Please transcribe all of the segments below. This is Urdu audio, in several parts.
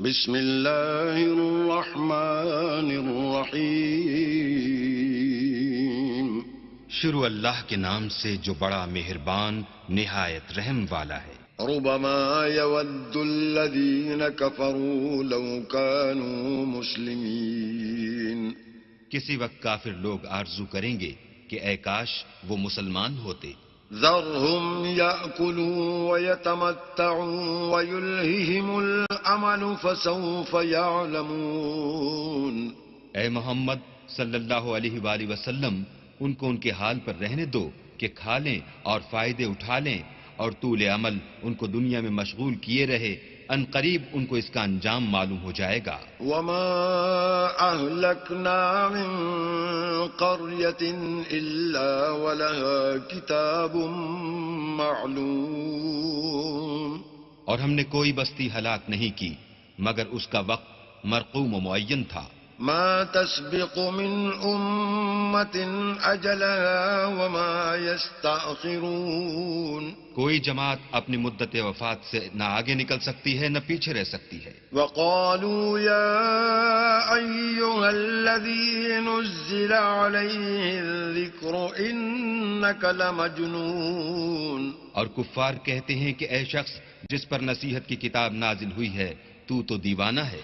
بسم اللہ الرحمن الرحیم. شروع اللہ کے نام سے جو بڑا مہربان نہایت رحم والا ہے. ربما يود الذين كفروا لو كانوا مسلمين. کسی وقت کافر لوگ آرزو کریں گے کہ اے کاش وہ مسلمان ہوتے. ذرهم يأكلوا ويتمتعوا ويلههم الأمل فسوف يعلمون. اے محمد صلی اللہ علیہ وآلہ وسلم ان کو ان کے حال پر رہنے دو کہ کھا لیں اور فائدے اٹھا لیں اور طول عمل ان کو دنیا میں مشغول کیے رہے. ان قریب ان کو اس کا انجام معلوم ہو جائے گا. وما أهلكنا من قرية إلا ولها كتاب معلوم. اور ہم نے کوئی بستی ہلاک نہیں کی مگر اس کا وقت مرقوم و معین تھا. ما تسبق من أمة أجلها وما يستأخرون. کوئی جماعت اپنی مدت وفات سے نہ آگے نکل سکتی ہے نہ پیچھے رہ سکتی ہے. وقالوا يا أيها الذي نزل عليه الذكر إنك لمجنون. اور کفار کہتے ہیں کہ اے شخص جس پر نصیحت کی کتاب نازل ہوئی ہے تو دیوانہ ہے.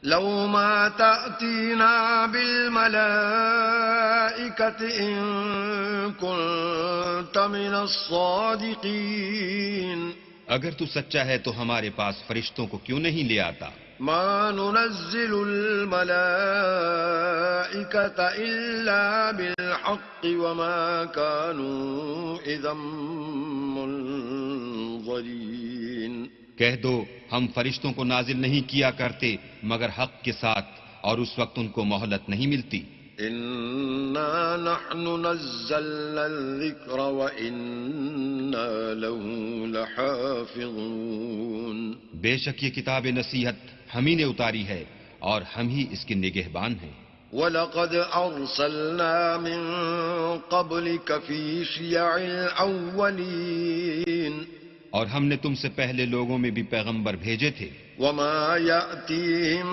لو ما تأتينا بالملائكة إن كنت من الصادقين. اگر تو سچا ہے تو ہمارے پاس فرشتوں کو کیوں نہیں لے آتا. ما ننزل الملائكة إلا بالحق وما كانوا إذا منظرين. کہہ دو ہم فرشتوں کو نازل نہیں کیا کرتے مگر حق کے ساتھ اور اس وقت ان کو مہلت نہیں ملتی. إنا نحن نزلنا الذكر وإنا له لحافظون. بے شک یہ کتاب نصیحت ہم ہی نے اتاری ہے اور ہم ہی اس کے نگہبان ہیں. وَلَقَدْ أَرْسَلْنَا مِن قَبْلِكَ فِي شِيَعِ الْأَوَّلِينَ. اور ہم نے تم سے پہلے لوگوں میں بھی پیغمبر بھیجے تھے. وَمَا يَأْتِيهِم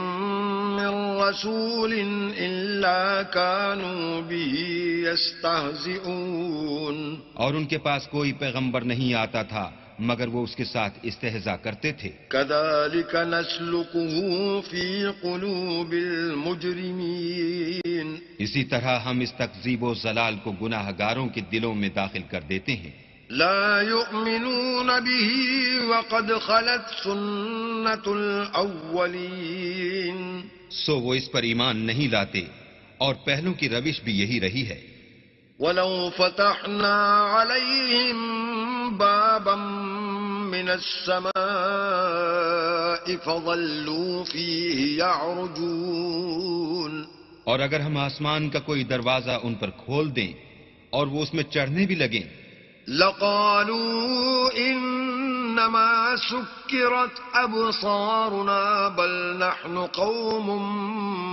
مِّن رَّسُولٍ إِلَّا كَانُوا بِهِ يَسْتَهْزِئُونَ. اور ان کے پاس کوئی پیغمبر نہیں آتا تھا مگر وہ اس کے ساتھ استہزاء کرتے تھے. كَذَلِكَ نَسْلُكُهُ فِي قُلُوبِ الْمُجْرِمِينَ. اسی طرح ہم اس تکذیب و ضلال کو گناہ گاروں کے دلوں میں داخل کر دیتے ہیں. لا يؤمنون به وقد خلت سنة الأولين. سو وہ اس پر ایمان نہیں لاتے اور پہلوں کی روش بھی یہی رہی ہے. ولو فتحنا عليهم بابا من السماء فظلوا فيه يعرجون. اور اگر ہم آسمان کا کوئی دروازہ ان پر کھول دیں اور وہ اس میں چڑھنے بھی لگیں لقالوا إنما سكرت أبصارنا بل نحن قوم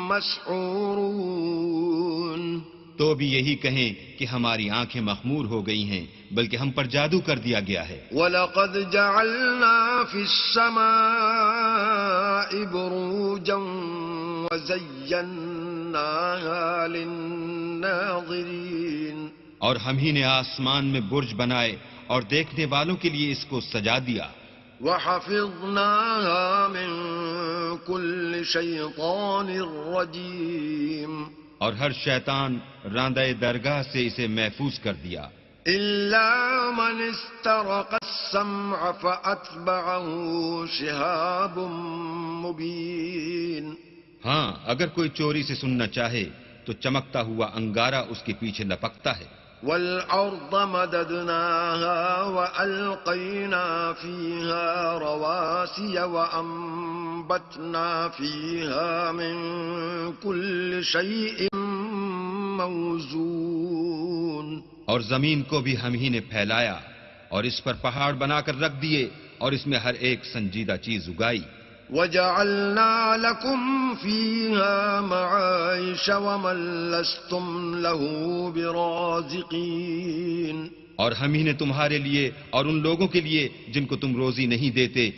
مسحورون. تو بھی یہی کہیں کہ ہماری آنکھیں مخمور ہو گئی ہیں بلکہ ہم پر جادو کر دیا گیا ہے. وَلَقَدْ جَعَلْنَا فِي السَّمَاءِ بُرُوجًا وَزَيَّنَّاهَا لِلنَّاظِرِينَ. اور ہم ہی نے آسمان میں برج بنائے اور دیکھنے والوں کے لیے اس کو سجا دیا. وَحَفِظْنَاهَا مِن كُلِّ شَيْطَانٍ رَّجِيمٍ. اور ہر شیطان راندہ درگاہ سے اسے محفوظ کر دیا. إِلَّا مَنِ اسْتَرَقَ السَّمْعَ فَأَتْبَعَهُ شِهَابٌ مُّبِينٌ. ہاں اگر کوئی چوری سے سننا چاہے تو چمکتا ہوا انگارہ اس کے پیچھے لپکتا ہے. وَالْأَرْضَ مَدَدْنَاهَا وَأَلْقَيْنَا فِيهَا رَوَاسِيَ وَأَنبَتْنَا فِيهَا مِن كُلِّ شَيْءٍ مَّوْزُونٍ. اور زمین کو بھی ہم ہی نے پھیلایا اور اس پر پہاڑ بنا کر رکھ دیے اور اس میں ہر ایک سنجیدہ چیز اگائی. وَجَعَلْنَا لَكُمْ فِيهَا مَعَائِشَ وَمَن لَّسْتُمْ لَهُ بِرَازِقِينَ. اور ہم ہی نے تمہارے لیے اور ان لوگوں کے لیے جن کو تم روزی نہیں دیتے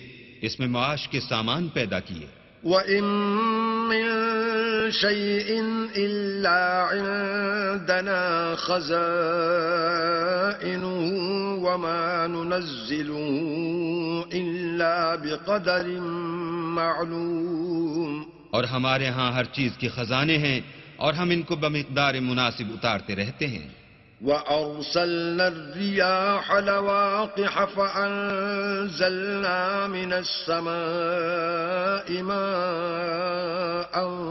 اس میں معاش کے سامان پیدا کیے. وَإِن مِّن شَيْءٍ إِلَّا عِندَنَا خَزَائِنُهُ وَمَا نُنَزِّلُهُ إِلَّا بِقَدَرٍ مَّعْلُومٍ. اور ہمارے ہاں ہر چیز کے خزانے ہیں اور ہم ان کو بمقدار مناسب اتارتے رہتے ہیں. وَأَرْسَلْنَا الرِّيَاحَ لَوَاقِحَ فَأَنزَلْنَا مِنَ السَّمَاءِ مَاءً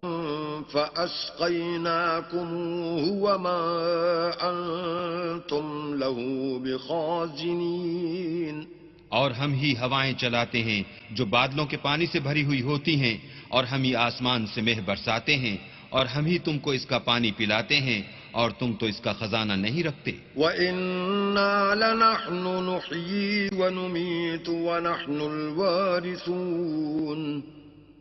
فَأَسْقَيْنَاكُمُوهُ وَمَا أَنتُمْ لَهُ بِخَازِنِينَ. اور ہم ہی ہوائیں چلاتے ہیں جو بادلوں کے پانی سے بھری ہوئی ہوتی ہیں، اور ہم ہی آسمان سے مہ برساتے ہیں، اور ہم ہی تم کو اس کا پانی پلاتے ہیں، اور تم تو اس کا خزانہ نہیں رکھتے. وَإِنَّا لَنَحْنُ نُحْيِي وَنُمِيتُ وَنَحْنُ الْوَارِثُونَ.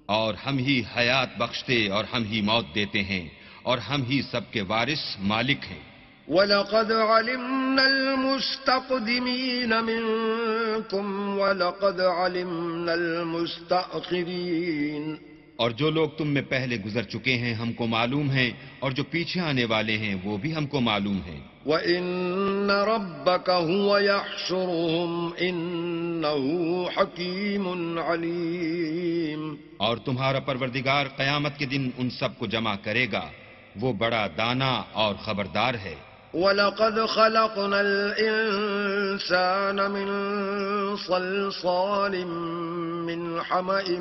اور ہم ہی حیات بخشتے اور ہم ہی موت دیتے ہیں، اور ہم ہی سب کے وارث مالک ہیں. وَلَقَدْ عَلِمْنَا الْمُسْتَقْدِمِينَ مِنكُمْ وَلَقَدْ عَلِمْنَا الْمُسْتَأْخِرِينَ. اور جو لوگ تم میں پہلے گزر چکے ہیں ہم کو معلوم ہیں، اور جو پیچھے آنے والے ہیں وہ بھی ہم کو معلوم ہیں. وَإِنَّ رَبَّكَ هُوَ يَحْشُرُهُمْ إِنَّهُ حَكِيمٌ عَلِيمٌ. اور تمہارا پروردگار قیامت کے دن ان سب کو جمع کرے گا، وہ بڑا دانا اور خبردار ہے. وَلَقَدْ خَلَقْنَا الْإِنسَانَ مِنْ صَلْصَالٍ مِّنْ حَمَإٍ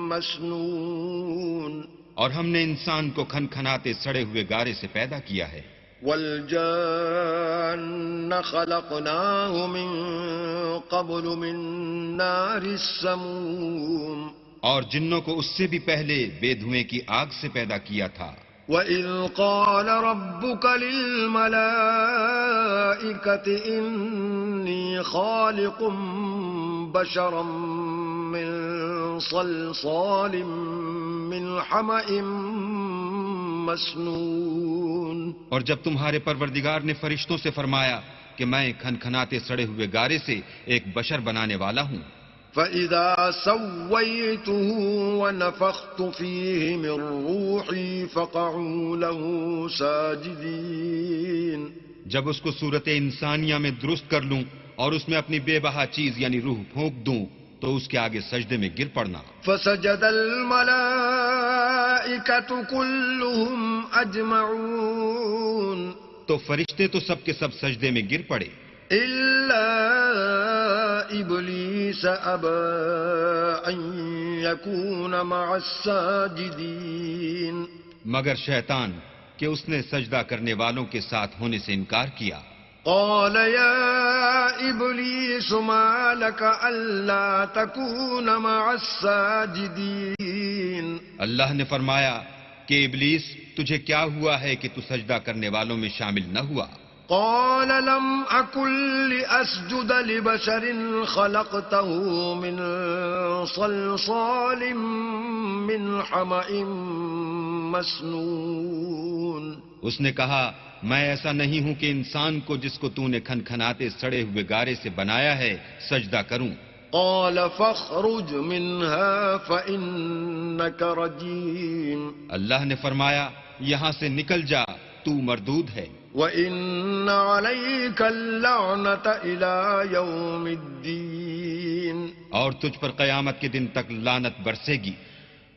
مسنون. اور ہم نے انسان کو کھنکھناتے سڑے ہوئے گارے سے پیدا کیا ہے. وَالْجَانَّ خَلَقْنَاهُ مِنْ قَبْلُ مِنْ نَارِ السَّمُومِ. اور جنوں کو اس سے بھی پہلے بے دھوئیں کی آگ سے پیدا کیا تھا. وَإِذْ قَالَ رَبُّكَ لِلْمَلَائِكَةِ إِنِّي خَالِقٌ بَشَرًا مِّن صَلْصَالٍ مِّنْ حَمَإٍ مسنون. اور جب تمہارے پروردگار نے فرشتوں سے فرمایا کہ میں کھنکھناتے سڑے ہوئے گارے سے ایک بشر بنانے والا ہوں. فَإِذَا سَوَّيْتُهُ وَنَفَخْتُ فِيهِ مِنْ رُوحِي فَقَعُوا لَهُ سَاجِدِينَ. جب اس کو صورت انسانیہ میں درست کر لوں اور اس میں اپنی بے بہا چیز یعنی روح پھونک دوں تو اس کے آگے سجدے میں گر پڑنا. فَسَجَدَ الْمَلَائِكَةُ كُلُّهُمْ أَجْمَعُونَ. تو فرشتے تو سب کے سب سجدے میں گر پڑے إِلَّا إِبْلِيسَ أَبَى أَن يَكُونَ مَعَ السَّاجِدِينَ. مگر شیطان کہ اس نے سجدہ کرنے والوں کے ساتھ ہونے سے انکار کیا. قال يا إبليس ما لك ألا تكون مع الساجدين. اللہ نے فرمایا کہ ابلیس تجھے کیا ہوا ہے کہ تو سجدہ کرنے والوں میں شامل نہ ہوا. قال لم أكن لأسجد لبشر خلقته من صلصال من حمأ مسنون. اس نے کہا میں ایسا نہیں ہوں کہ انسان کو جس کو تو نے کھنکھناتے سڑے ہوئے گارے سے بنایا ہے سجدہ کروں. قال فاخرج منها فإنك رجيم. اللہ نے فرمایا یہاں سے نکل جا تو مردود ہے. وَإِنَّ عَلَيْكَ اللَّعْنَةَ إِلَى يَوْمِ الدِّينِ. اور تجھ پر قیامت کے دن تک لعنت برسے گی.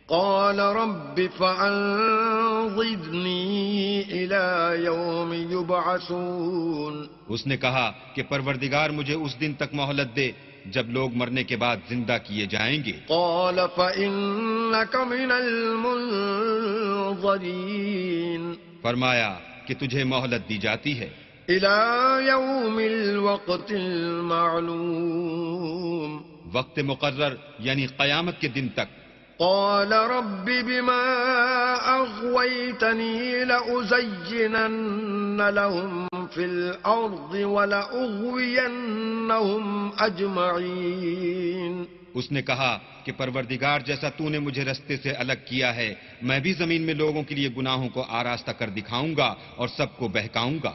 قال رب فأنظرني إلى يوم يبعثون. اس نے کہا کہ پروردگار مجھے اس دن تک مہلت دے جب لوگ مرنے کے بعد زندہ کیے جائیں گے. قال فإنك من المنظرين. فرمایا کہ تجھے مہلت دی جاتی ہے إلى يوم الوقت المعلوم. وقت مقرر یعنی قیامت کے دن تک. قال رب بما أغويتني لأزينن لهم في الأرض ولأغوينهم أجمعين. اس نے کہا کہ پروردگار جیسا تو نے مجھے رستے سے الگ کیا ہے میں بھی زمین میں لوگوں کے لیے گناہوں کو آراستہ کر دکھاؤں گا اور سب کو بہکاؤں گا.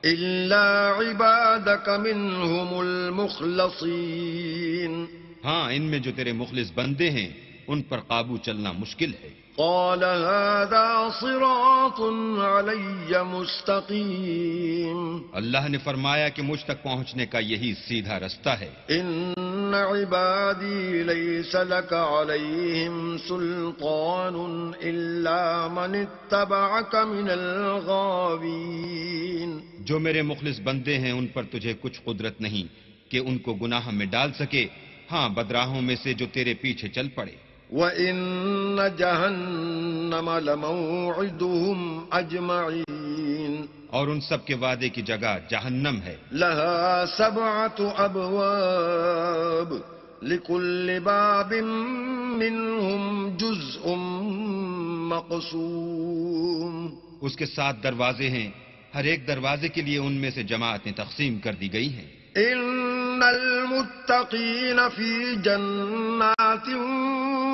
إلا عبادك منهم المخلصين. ہاں ان میں جو تیرے مخلص بندے ہیں ان پر قابو چلنا مشکل ہے۔ قال هذا صراط علي مستقيم اللہ نے فرمایا کہ مجھ تک پہنچنے کا یہی سیدھا رستہ ہے۔ إن عبادي ليس لك عليهم سلطان إلا من اتبعك من الغاوين جو میرے مخلص بندے ہیں ان پر تجھے کچھ قدرت نہیں کہ ان کو گناہ میں ڈال سکے، ہاں بدراہوں میں سے جو تیرے پیچھے چل پڑے۔ وَإِنَّ جَهَنَّمَ لَمَوْعِدُهُمْ أَجْمَعِينَ اور ان سب کے وعدے کی جگہ جہنم ہے۔ لَهَا 7 أَبْوَابٍ لِكُلِّ بَابٍ مِّنْهُمْ جُزْءٌ مَّقْسُومٌ اس کے 7 دروازے ہیں، ہر ایک دروازے کے لیے ان میں سے جماعتیں تقسیم کر دی گئی ہیں۔ إِنَّ الْمُتَّقِينَ فِي جَنَّاتٍ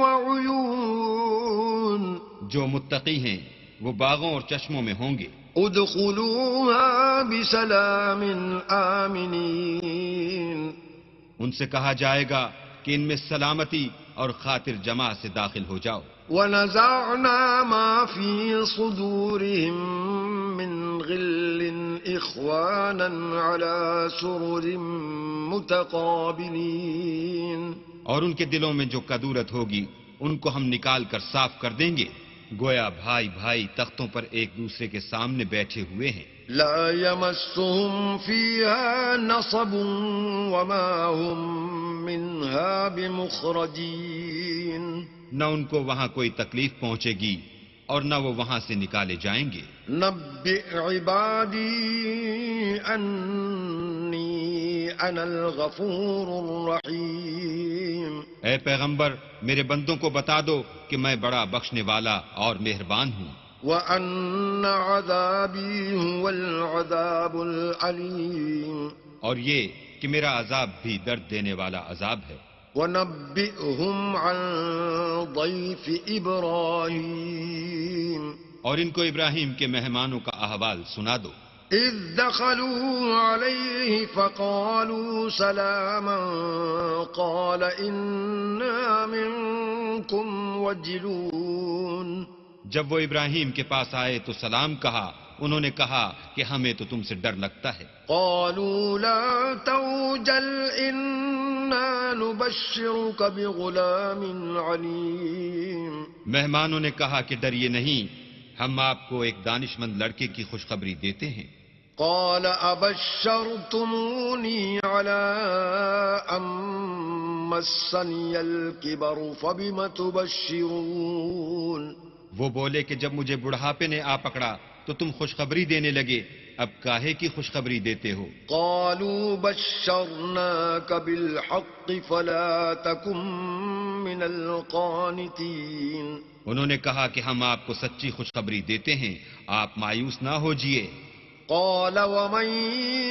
وَعُيُونٍ جو متقی ہیں وہ باغوں اور چشموں میں ہوں گے۔ ادخلوها بسلام آمنین ان سے کہا جائے گا کہ ان میں سلامتی اور خاطر جمع سے داخل ہو جاؤ۔ ونزعنا ما في صدورهم من غل إخوانا على سرر متقابلين اور ان کے دلوں میں جو کدورت ہوگی ان کو ہم نکال کر صاف کر دیں گے، گویا بھائی بھائی تختوں پر ایک دوسرے کے سامنے بیٹھے ہوئے ہیں۔ لا يمسهم فيها نصب وما هم منها بمخرجين نہ ان کو وہاں کوئی تکلیف پہنچے گی اور نہ وہ وہاں سے نکالے جائیں گے۔ نبئ عبادی انی انا الغفور الرحیم اے پیغمبر میرے بندوں کو بتا دو کہ میں بڑا بخشنے والا اور مہربان ہوں، وَأَنَّ عَذَابِي هُوَ الْعَذَابُ الْعَلِيمُ اور یہ کہ میرا عذاب بھی درد دینے والا عذاب ہے۔ وَنَبِّئْهُمْ عَنْ ضَيْفِ إِبْرَاهِيمَ اور ان کو ابراہیم کے مہمانوں کا احوال سنا دو۔ إِذْ دَخَلُوا عَلَيْهِ فَقَالُوا سَلَامًا قَالَ إِنَّا مِنْكُمْ وَجِلُونَ جب وہ ابراہیم کے پاس آئے تو سلام کہا، انہوں نے کہا کہ ہمیں تو تم سے ڈر لگتا ہے۔ قالوا لا توجل إنا نبشرك بغلام عليم مہمانوں نے کہا کہ ڈریے نہیں، ہم آپ کو ایک دانش مند لڑکے کی خوشخبری دیتے ہیں۔ قال أبشرتموني على أن مسني الكبر فبم تبشرون وہ بولے کہ جب مجھے بڑھاپے نے آ پکڑا تو تم خوشخبری دینے لگے، اب کاہے کی خوشخبری دیتے ہو؟ قالوا بشرناك بالحق فلا تكن من القانتين انہوں نے کہا کہ ہم آپ کو سچی خوشخبری دیتے ہیں، آپ مایوس نہ ہوجئے۔ قال ومن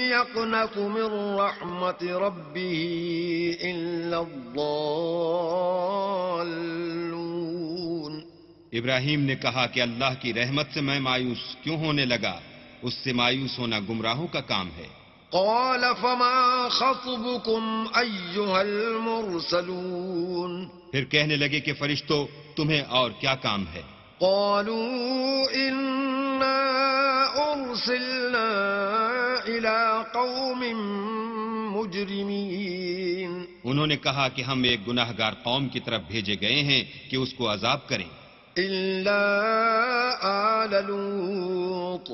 يقنط من رحمة ربه إلا الضالون ابراہیم نے کہا کہ اللہ کی رحمت سے میں مایوس کیوں ہونے لگا؟ اس سے مایوس ہونا گمراہوں کا کام ہے۔ قال فما خطبكم أيها المرسلون پھر کہنے لگے کہ فرشتوں تمہیں اور کیا کام ہے؟ قالوا إنا أرسلنا إلى قوم مجرمين انہوں نے کہا کہ ہم ایک گناہ گار قوم کی طرف بھیجے گئے ہیں کہ اس کو عذاب کریں۔ إلا آل لوط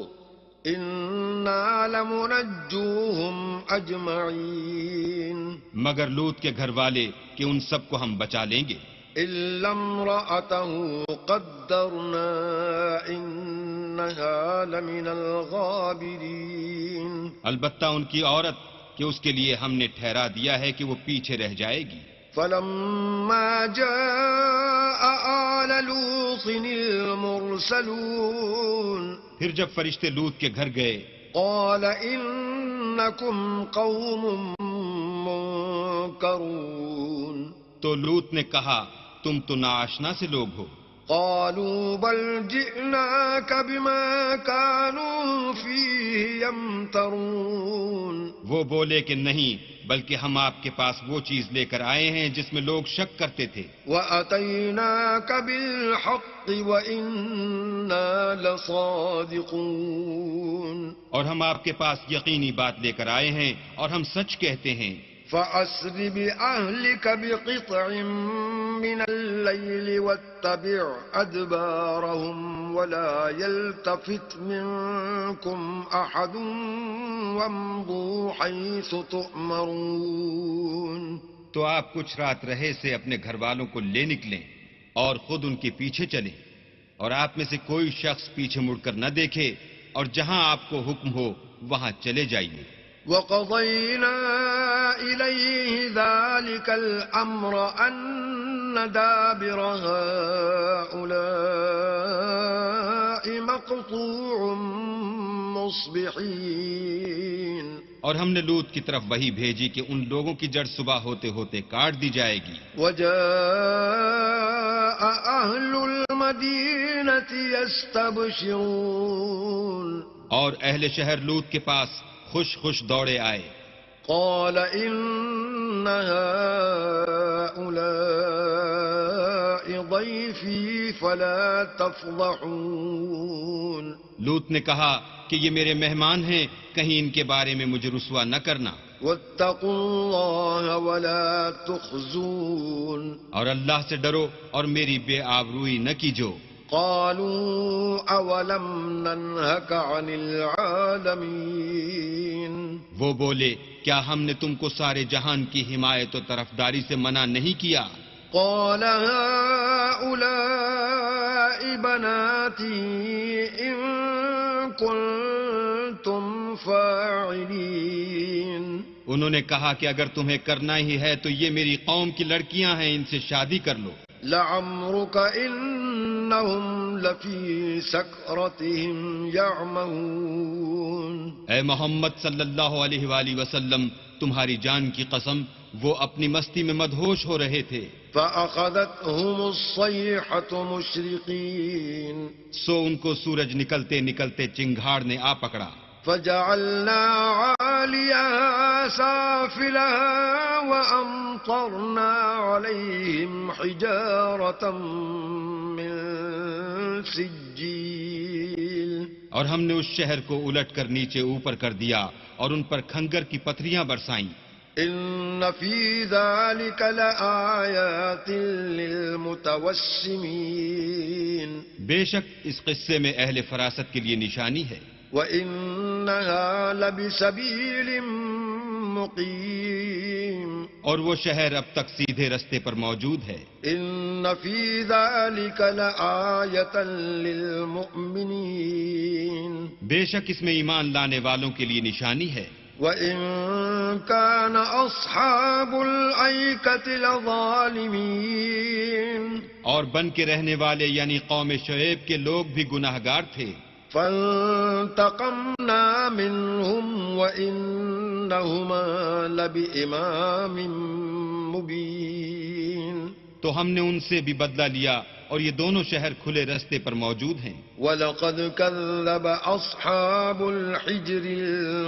إنا لمنجوهم أجمعين مگر لوط کے گھر والے کہ ان سب کو ہم بچا لیں گے۔ إلا امرأته قدرنا إنها لمن الغابرين البتہ ان کی عورت کہ اس کے لیے ہم نے ٹھہرا دیا ہے کہ وہ پیچھے رہ جائے گی۔ فلما جاء آل لوط المرسلون پھر جب فرشتے لوط کے گھر گئے قال إنكم قوم منكرون تو لوط نے کہا تم تو ناآشنا سے لوگ ہو۔ قالوا بل جئناك بما كانوا فيه يمترون وہ بولے کہ نہیں، بلکہ ہم آپ کے پاس وہ چیز لے کر آئے ہیں جس میں لوگ شک کرتے تھے. وَأَتَيْنَاكَ بِالْحَقِّ وَإِنَّا لَصَادِقُونَ اور ہم آپ کے پاس یقینی بات لے کر آئے ہیں اور ہم سچ کہتے ہیں. فَأَسْرِ بِأَهْلِكَ بِقِطْعٍ مِّنَ اللَّيْلِ وَاتَّبِعْ أَدْبَارَهُمْ وَلَا يَلْتَفِتْ مِنكُمْ أَحَدٌ وَامْضُوا حَيْثُ تُؤْمَرُونَ تو آپ کچھ رات رہے سے اپنے گھر والوں کو لے نکلیں اور خود ان کے پیچھے چلیں، اور آپ میں سے کوئی شخص پیچھے مڑ کر نہ دیکھے، اور جہاں آپ کو حکم ہو وہاں چلے جائیے. وَقَضَيْنَا إِلَيْهِ ذَلِكَ الْأَمْرَ أَنَّ دَابِرَ هَؤُلَاءِ مَقْطُوعٌ مُصْبِحِينَ اور ہم نے لوط کی طرف وحی بھیجی کہ ان لوگوں کی جڑ صبح ہوتے ہوتے کاٹ دی جائے گی. وَجَاءَ أَهْلُ الْمَدِينَةِ يَسْتَبْشِرُونَ اور اہل شہر لوط کے پاس خوش خوش دوڑے آئے. قَالَ إِنَّ هَؤُلَاءِ ضَيْفِي فَلَا تَفْضَحُونَ لوط نے کہا کہ یہ میرے مہمان ہیں، کہیں ان کے بارے میں مجھے رسوا نہ کرنا. وَاتَّقُوا اللَّهَ وَلَا تُخْزُونَ اور اللہ سے ڈرو اور میری بے آبروئی نہ کیجو. قالوا اولم ننهك عن العالمين وہ بولے کیا ہم نے تم کو سارے جہان کی حمایت و طرفداری سے منع نہیں کیا؟ قال هؤلاء بناتي إن كنتم فاعلين انہوں نے کہا کہ اگر تمہیں کرنا ہی ہے تو یہ میری قوم کی لڑکیاں ہیں، ان سے شادی کر لو. لعمرك إنهم لفي سكرتهم يعمهون اے محمد صلی اللہ علیہ وآلہ وسلم، تمہاری جان کی قسم وہ اپنی مستی میں مدہوش ہو رہے تھے. فأخذتهم الصيحة مشرقين سو ان کو سورج نکلتے نکلتے چنگھاڑ نے آ پکڑا. فجعلنا عاليها سافلها وأمطرنا عليهم حجارة من سجيل اور ہم نے اس شہر کو الٹ کر نیچے اوپر کر دیا اور ان پر کھنگر کی پتھریاں برسائیں. إن في ذلك لآيات للمتوسمين بے شک اس قصے میں اہل فراست کے لیے نشانی ہے. وَإِنَّهَا لَبِسَبِيلٍ مُقِيمٍ اور وہ شہر اب تک سیدھے رستے پر موجود ہے. إِنَّ فِي ذَلِكَ لَآيَةً لِّلْمُؤْمِنِينَ بے شک اس میں ایمان لانے والوں کے لیے نشانی ہے. وَإِن كَانَ أَصْحَابُ الْأَيْكَةِ لَظَالِمِينَ اور بن کے رہنے والے یعنی قوم شعیب کے لوگ بھی گناہگار تھے. فانتقمنا منهم وإنهما لبإمام مبين تو ہم نے ان سے بھی بدلہ لیا اور یہ دونوں شہر کھلے رستے پر موجود ہیں. وَلَقَدْ كَذَّبَ أَصْحَابُ الْحِجْرِ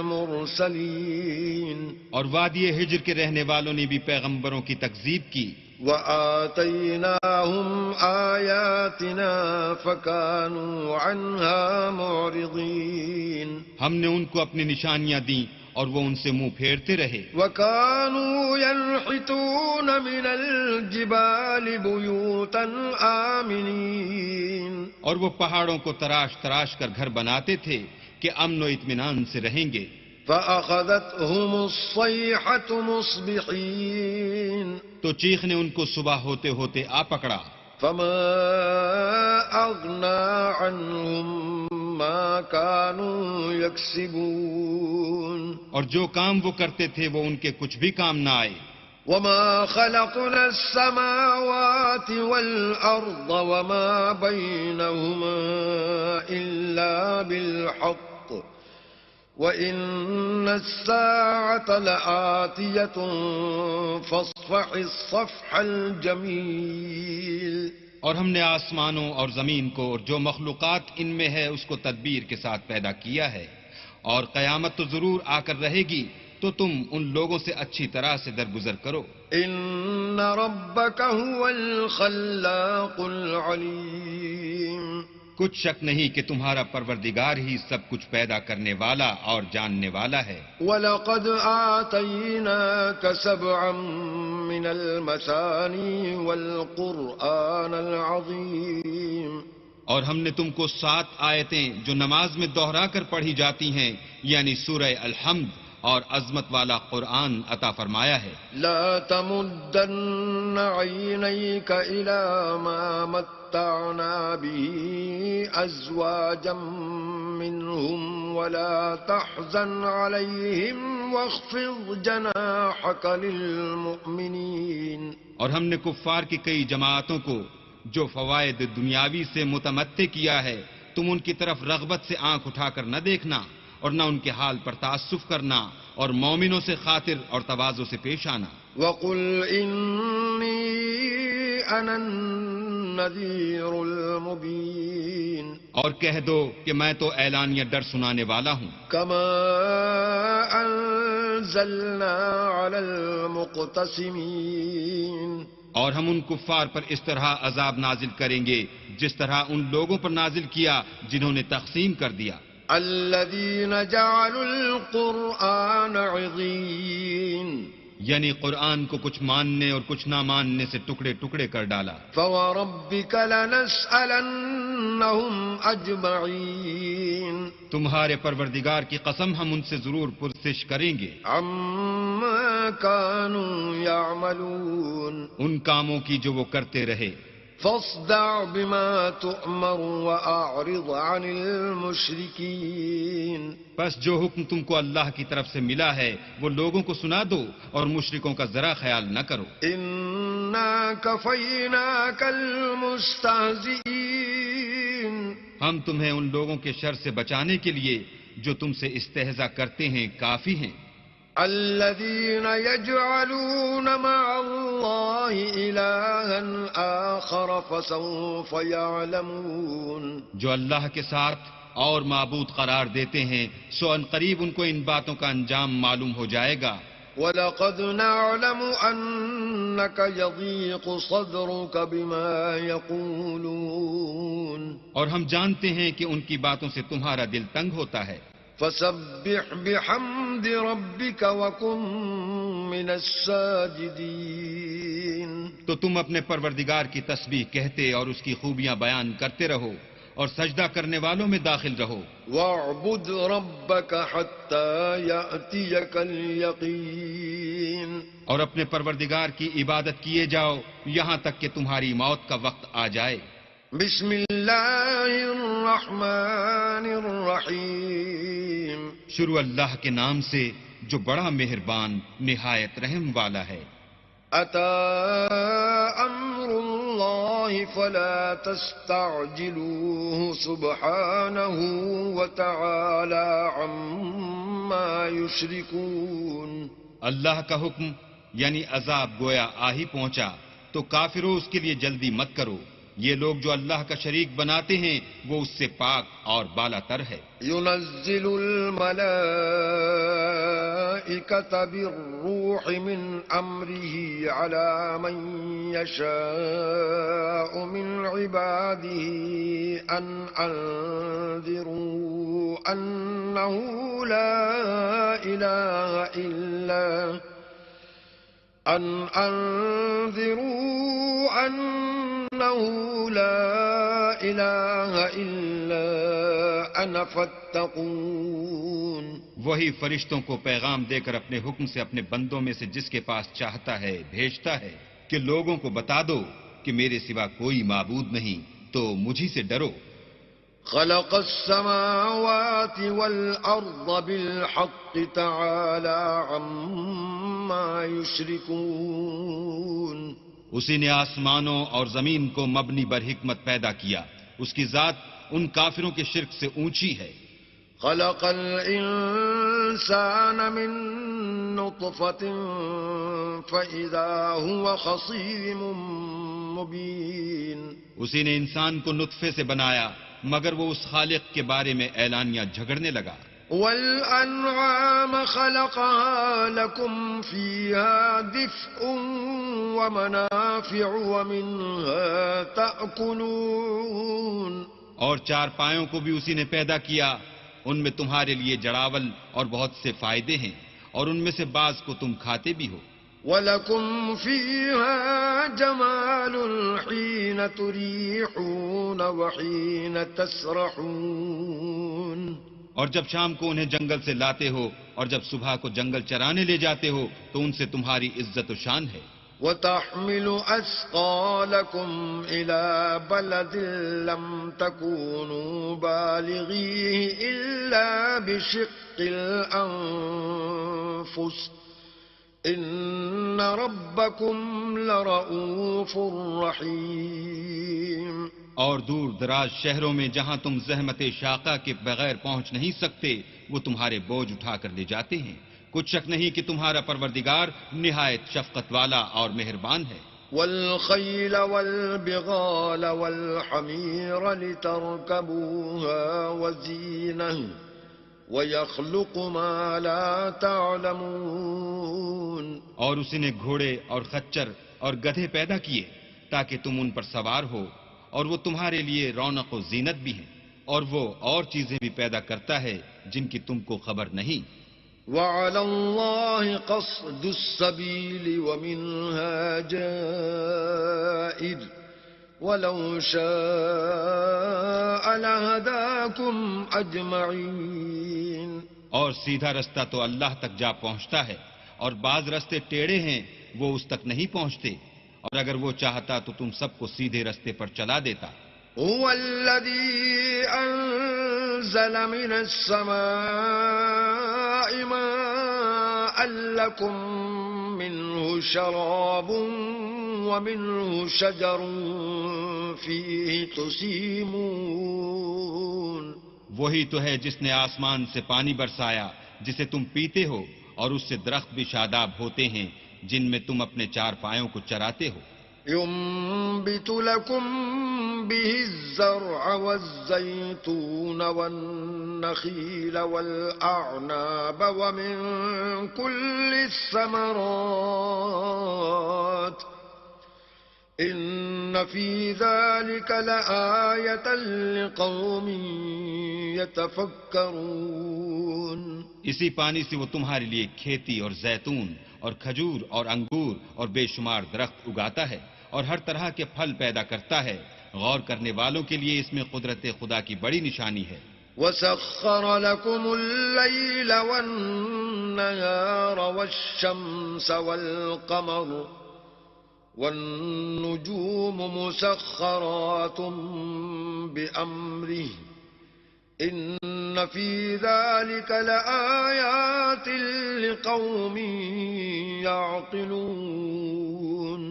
الْمُرْسَلِينَ اور وادی ہجر کے رہنے والوں نے بھی پیغمبروں کی تکذیب کی. وَآتَيْنَاهُمْ آيَاتِنَا فَكَانُوا عَنْهَا مُعْرِضِينَ ہم نے ان کو اپنی نشانیاں دیں اور وہ ان سے منہ پھیرتے رہے. وَكَانُوا يَنْحِتُونَ مِنَ الْجِبَالِ بُيُوتًا آمِنِينَ اور وہ پہاڑوں کو تراش تراش کر گھر بناتے تھے کہ امن و اطمینان سے رہیں گے. فَأَخَذَتْهُمُ الصَّيْحَةُ مُصْبِحِينَ تو چیخ نے ان کو صبح ہوتے ہوتے آ پکڑا. فَمَا أَغْنَى عَنْهُمْ مَا كَانُوا يَكْسِبُونَ اور جو کام وہ کرتے تھے وہ ان کے کچھ بھی کام نہ آئے. وَمَا خَلَقْنَا السَّمَاوَاتِ وَالْأَرْضَ وَمَا بَيْنَهُمَا إِلَّا بِالْحَقِّ وَإِنَّ السَّاعَةَ لَآتِيَةٌ فَاصْفَحِ الصَّفْحَ الْجَمِيلَ اور ہم نے آسمانوں اور زمین کو اور جو مخلوقات ان میں ہے اس کو تدبیر کے ساتھ پیدا کیا ہے، اور قیامت تو ضرور آ کر رہے گی، تو تم ان لوگوں سے اچھی طرح سے درگزر کرو۔ ان ربك هو الخلاق العليم کچھ شک نہیں کہ تمہارا پروردگار ہی سب کچھ پیدا کرنے والا اور جاننے والا ہے۔ وَلَقَدْ آتَيْنَاكَ سَبْعًا مِّنَ الْمَثَانِي وَالْقُرْآنَ الْعَظِيمَ اور ہم نے تم کو 7 آیتیں جو نماز میں دہرا کر پڑھی جاتی ہیں، یعنی سورہ الحمد اور عظمت والا قرآن عطا فرمایا ہے۔ لا تمدن عينيك إلى ما متعنا به أزواجا منهم ولا تحزن عليهم واخفض جناحك للمؤمنين اور ہم نے کفار کی کئی جماعتوں کو جو فوائد دنیاوی سے متمتع کیا ہے، تم ان کی طرف رغبت سے آنکھ اٹھا کر نہ دیکھنا اور نہ ان کے حال پر تعسف کرنا، اور مومنوں سے خاطر اور تواضع سے پیش آنا۔ وَقُلْ إِنِّي أَنَا النَّذِيرُ الْمُبِينُ اور کہہ دو کہ میں تو اعلانیہ ڈر سنانے والا ہوں، كما أنزلنا على المقتسمين اور ہم ان کفار پر اس طرح عذاب نازل کریں گے جس طرح ان لوگوں پر نازل کیا جنہوں نے تقسیم کر دیا۔ الذين جعلوا القرآن عضين یعنی قرآن کو کچھ ماننے اور کچھ نہ ماننے سے ٹکڑے ٹکڑے کر ڈالا۔ فوربك لنسألنهم أجمعين تمہارے پروردگار کی قسم ہم ان سے ضرور پرسش کریں گے عما كانوا يعملون ان کاموں کی جو وہ کرتے رہے۔ فاصدع بما تؤمر وأعرض عن المشركين بس جو حکم تم کو اللہ کی طرف سے ملا ہے وہ لوگوں کو سنا دو اور مشرکوں کا ذرا خیال نہ کرو۔ إنا كفيناك المستهزئين ہم تمہیں ان لوگوں کے شر سے بچانے کے لیے جو تم سے استہزاء کرتے ہیں کافی ہیں۔ الذين يجعلون مع الله إلها آخر فسوف يعلمون جو اللہ کے ساتھ اور معبود قرار دیتے ہیں سو ان قریب ان کو ان باتوں کا انجام معلوم ہو جائے گا۔ وَلَقَدْ نَعْلَمُ أَنَّكَ يَضِيقُ صَدْرُكَ بِمَا يَقُولُونَ اور ہم جانتے ہیں کہ ان کی باتوں سے تمہارا دل تنگ ہوتا ہے۔ فَسَبِّحْ بِحَمْدِ رَبِّكَ وَكُن مِّنَ السَّاجِدِينَ تو تم اپنے پروردگار کی تسبیح کہتے اور اس کی خوبیاں بیان کرتے رہو اور سجدہ کرنے والوں میں داخل رہو۔ وَاعْبُدْ رَبَّكَ حَتَّى يَأْتِيَكَ الْيَقِينُ اور اپنے پروردگار کی عبادت کیے جاؤ یہاں تک کہ تمہاری موت کا وقت آ جائے۔ بسم اللہ الرحمن الرحیم شروع اللہ کے نام سے جو بڑا مہربان نہایت رحم والا ہے۔ اتی امر اللہ فلا تستعجلوه سبحانه وتعالى عما يشركون اللہ کا حکم یعنی عذاب گویا آ ہی پہنچا تو کافروں اس کے لیے جلدی مت کرو، یہ لوگ جو اللہ کا شریک بناتے ہیں وہ اس سے پاک اور بالا تر ہے۔ ينزل الملائكة بالروح من أمره على من يشاء من عباده أن أنذروا أنه لا إله إلا أنا فاتقون وہی فرشتوں کو پیغام دے کر اپنے حکم سے اپنے بندوں میں سے جس کے پاس چاہتا ہے بھیجتا ہے کہ لوگوں کو بتا دو کہ میرے سوا کوئی معبود نہیں تو مجھی سے ڈرو۔ خلق السماوات والأرض بالحق تعالى عما يشركون اسی نے آسمانوں اور زمین کو مبنی بر حکمت پیدا کیا، اس کی ذات ان کافروں کے شرک سے اونچی ہے۔ خلق الإنسان من نطفة فإذا هو خصيم مبين اسی نے انسان کو نطفے سے بنایا مگر وہ اس خالق کے بارے میں اعلانیہ جھگڑنے لگا. والأنعام خلقها لكم فيها دفء ومنافع ومنها تأكلون. اور چارپایوں کو بھی اسی نے پیدا کیا، ان میں تمہارے لیے جڑاول اور بہت سے فائدے ہیں، اور ان میں سے بعض کو تم کھاتے بھی ہو. وَلَكُمْ فِيهَا جَمَالٌ حِينَ تُرِيحُونَ وَحِينَ تَسْرَحُونَ. اور جب شام کو انہیں جنگل سے لاتے ہو اور جب صبح کو جنگل چرانے لے جاتے ہو تو ان سے تمہاری عزت و شان ہے. وَتَحْمِلُ أَثْقَالَكُمْ إِلَى بَلَدٍ لَّمْ تَكُونُوا بَالِغِيهِ إِلَّا بِشِقِّ الْأَنفُسِ إِنَّ رَبَّكُمْ لَرَءُوفٌ رَّحِيمٌ. اور دور دراز شہروں میں جہاں تم زحمت شاقہ کے بغیر پہنچ نہیں سکتے وہ تمہارے بوجھ اٹھا کر لے جاتے ہیں. کچھ شک نہیں کہ تمہارا پروردگار نہایت شفقت والا اور مہربان ہے. وَالْخَيْلَ وَالْبِغَالَ وَالْحَمِيرَ لِتَرْكَبُوهَا وَزِينَةً وَيَخْلُقُ مَا لَا تَعْلَمُونَ. اور اسی نے گھوڑے اور خچر اور گدھے پیدا کیے تاکہ تم ان پر سوار ہو، اور وہ تمہارے لیے رونق و زینت بھی ہیں، اور وہ اور چیزیں بھی پیدا کرتا ہے جن کی تم کو خبر نہیں. وَعَلَى اللَّهِ قَصْدُ السَّبِيلِ وَمِنْهَا جَائِرٌ وَلَوْ شَاءَ لَهَدَاكُمْ أَجْمَعِينَ. اور سیدھا رستہ تو اللہ تک جا پہنچتا ہے، اور بعض رستے ٹیڑھے ہیں وہ اس تک نہیں پہنچتے، اور اگر وہ چاہتا تو تم سب کو سیدھے رستے پر چلا دیتا. هُوَ الَّذِي أَنزَلَ مِنَ السَّمَاءِ مَاءً لَّكُم مِّنْهُ شَرَابٌ وَمِنْهُ شَجَرٌ فِيهِ تُسِيمُونَ. وہی تو ہے جس نے آسمان سے پانی برسایا جسے تم پیتے ہو، اور اس سے درخت بھی شاداب ہوتے ہیں جن میں تم اپنے چار پایوں کو چراتے ہو. ينبت لكم به الزرع والزيتون والنخيل والأعناب ومن كل الثمرات إن في ذلك لآية لقوم يتفكرون. اسی پانی سے وہ تمہارے لیے کھیتی اور زیتون اور کھجور اور انگور اور بے شمار درخت اگاتا ہے اور ہر طرح کے پھل پیدا کرتا ہے. غور کرنے والوں کے لیے اس میں قدرت خدا کی بڑی نشانی ہے. وَسَخَّرَ لَكُمُ اللَّيْلَ وَالنَّهَارَ وَالشَّمْسَ وَالْقَمَرَ وَالنُّجُومُ مُسَخَّرَاتٌ بِأَمْرِهِ إِنَّ فِي ذَلِكَ لَآيَاتٍ لِقَوْمٍ يَعْقِلُونَ.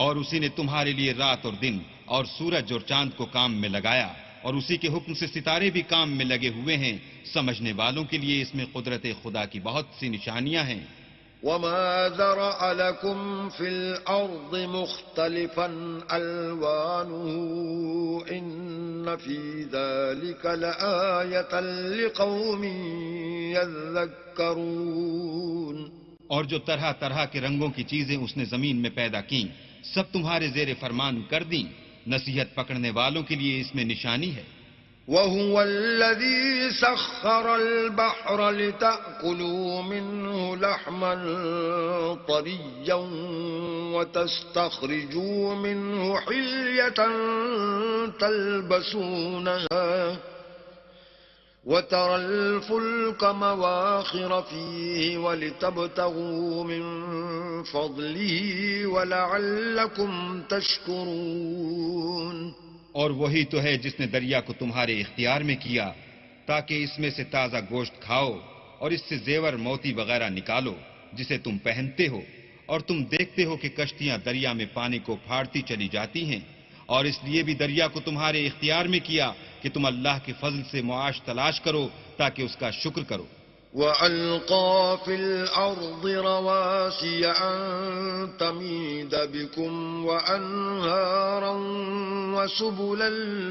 اور اسی نے تمہارے لیے رات اور دن اور سورج اور چاند کو کام میں لگایا، اور اسی کے حکم سے ستارے بھی کام میں لگے ہوئے ہیں. سمجھنے والوں کے لیے اس میں قدرت خدا کی بہت سی نشانیاں ہیں. وَمَا ذَرَأَ لَكُمْ فِي الْأَرْضِ مُخْتَلِفًا أَلْوَانُهُ إِنَّ فِي ذَلِكَ لَآيَةً لِقَوْمٍ يَذَّكَّرُونَ. اور جو طرح طرح کے رنگوں کی چیزیں اس نے زمین میں پیدا کیں سب تمہارے زیر فرمان کر دیں. نصیحت پکڑنے والوں کے لیے اس میں نشانی ہے. وَهُوَ الَّذِي سَخَّرَ الْبَحْرَ لِتَأْكُلُوا مِنْهُ لَحْمًا طَرِيًّا وَتَسْتَخْرِجُوا مِنْهُ حِلْيَةً تَلْبَسُونَهَا وَتَرَى الْفُلْكَ مَوَاخِرَ فِيهِ وَلِتَبْتَغُوا مِنْ فَضْلِهِ وَلَعَلَّكُمْ تَشْكُرُونَ. اور وہی تو ہے جس نے دریا کو تمہارے اختیار میں کیا تاکہ اس میں سے تازہ گوشت کھاؤ اور اس سے زیور موتی وغیرہ نکالو جسے تم پہنتے ہو، اور تم دیکھتے ہو کہ کشتیاں دریا میں پانی کو پھاڑتی چلی جاتی ہیں. اور اس لیے بھی دریا کو تمہارے اختیار میں کیا کہ تم اللہ کے فضل سے معاش تلاش کرو تاکہ اس کا شکر کرو. وألقى في الأرض رواسي أن تميد بكم وأنهارا وسبلا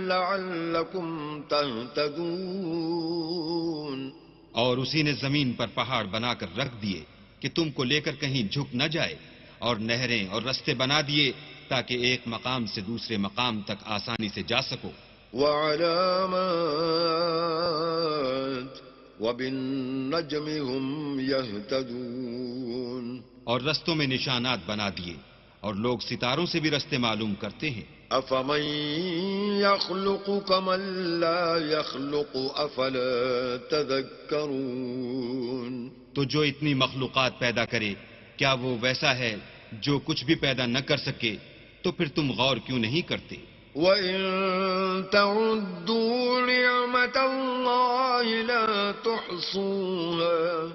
لعلكم تهتدون. اور اسی نے زمین پر پہاڑ بنا کر رکھ دیے کہ تم کو لے کر کہیں جھک نہ جائے، اور نہریں اور رستے بنا دیے تاکہ ایک مقام سے دوسرے مقام تک آسانی سے جا سکو. وعلامات وبالنجم هم يهتدون. اور رستوں میں نشانات بنا دیے، اور لوگ ستاروں سے بھی رستے معلوم کرتے ہیں. أفمن يخلق كمن لا يخلق أفلا تذكرون. تو جو اتنی مخلوقات پیدا کرے، کیا وہ ویسا ہے جو کچھ بھی پیدا نہ کر سکے؟ تو پھر تم غور کیوں نہیں کرتے؟ وَإِن تَعُدُّوا نِعْمَةَ اللَّهِ لَا تُحْصُوهَا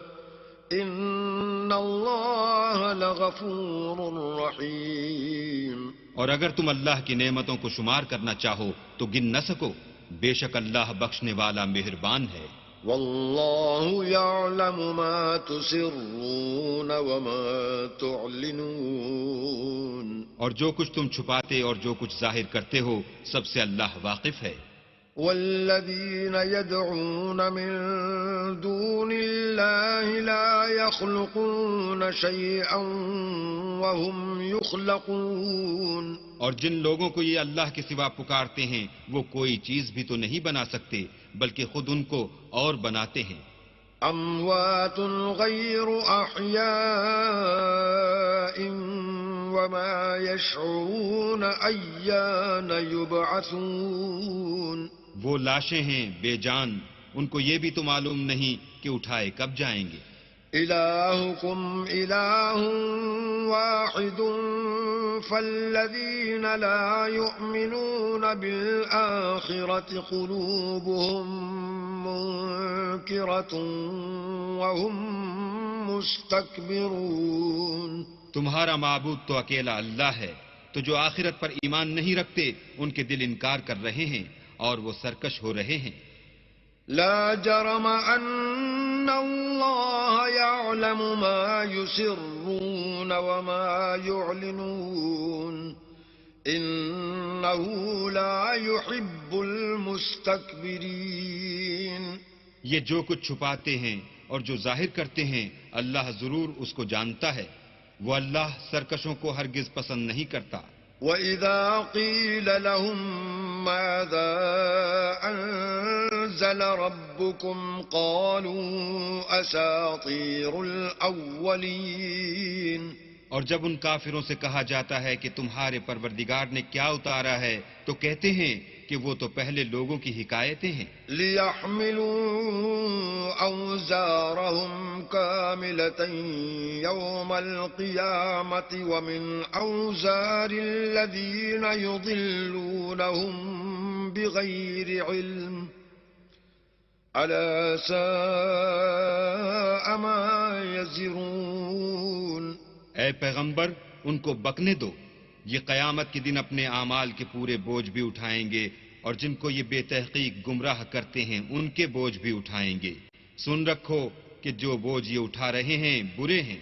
إِنَّ اللَّهَ لَغَفُورٌ رَحِيمٌ. اور اگر تم اللہ کی نعمتوں کو شمار کرنا چاہو تو گن نہ سکو، بے شک اللہ بخشنے والا مہربان ہے. وَاللَّهُ يَعْلَمُ مَا تُسِرُّونَ وَمَا تُعْلِنُونَ. اور جو کچھ تم چھپاتے اور جو کچھ ظاہر کرتے ہو سب سے اللہ واقف ہے. وَالَّذِينَ يَدْعُونَ مِن دُونِ اللَّهِ لَا يَخْلُقُونَ شَيْئًا وَهُمْ يُخْلَقُونَ. اور جن لوگوں کو یہ اللہ کے سوا پکارتے ہیں وہ کوئی چیز بھی تو نہیں بنا سکتے بلکہ خود ان کو اور بناتے ہیں. أَمْوَاتٌ غَيْرُ أَحْيَاءٍ وَمَا يَشْعُرُونَ أَيَّانَ يُبْعَثُونَ. وہ لاشیں ہیں بے جان، ان کو یہ بھی تو معلوم نہیں کہ اٹھائے کب جائیں گے. إِلَٰهُكُمْ إِلَٰهٌ وَاحِدٌ فَالَّذِينَ لَا يُؤْمِنُونَ بِالْآخِرَةِ قُلُوبُهُم مُّنكِرَةٌ وَهُم مُّسْتَكْبِرُونَ. تمہارا معبود تو اکیلا اللہ ہے، تو جو آخرت پر ایمان نہیں رکھتے ان کے دل انکار کر رہے ہیں اور وہ سرکش ہو رہے ہیں. لا جرم أن الله يعلم ما يسرون وما يعلنون إنه لا يحب المستكبرين. یہ جو کچھ چھپاتے ہیں اور جو ظاہر کرتے ہیں اللہ ضرور اس کو جانتا ہے، وہ اللہ سرکشوں کو ہرگز پسند نہیں کرتا. وَإِذَا قِيلَ لَهُم مَّاذَا أَنزَلَ رَبُّكُمْ قَالُوا أَسَاطِيرُ الْأَوَّلِينَ. اور جب ان کافروں سے کہا جاتا ہے کہ تمہارے پروردگار نے کیا اتارا ہے تو کہتے ہیں کہ وہ تو پہلے لوگوں کی حکایتیں ہیں. لِيَحْمِلُوا أَوْزَارَهُمْ كَامِلَةً يَوْمَ الْقِيَامَةِ وَمِنْ أَوْزَارِ الَّذِينَ يُضِلُّونَهُمْ بِغَيْرِ عِلْمٍ أَلَا سَاءَ مَا يَزِرُونَ. اے پیغمبر ان کو بکنے دو، یہ قیامت کے دن اپنے اعمال کے پورے بوجھ بھی اٹھائیں گے، اور جن کو یہ بے تحقیق گمراہ کرتے ہیں ان کے بوجھ بھی اٹھائیں گے. سن رکھو کہ جو بوجھ یہ اٹھا رہے ہیں برے ہیں.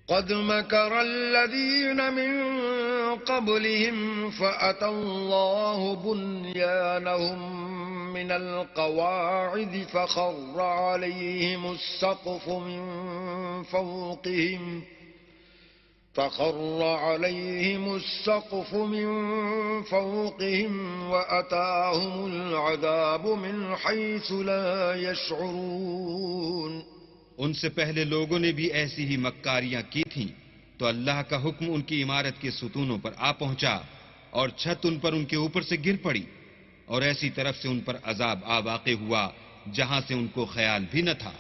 قد مكر الذين من قبلهم فأتى الله بنيانهم من القواعد فخر عليهم السقف من فوقهم وأتاهم العذاب من حيث لا يشعرون. ان سے پہلے لوگوں نے بھی ایسی ہی مکاریاں کی تھیں تو اللہ کا حکم ان کی عمارت کے ستونوں پر آ پہنچا اور چھت ان پر ان کے اوپر سے گر پڑی، اور ایسی طرف سے ان پر عذاب آ واقع ہوا جہاں سے ان کو خیال بھی نہ تھا.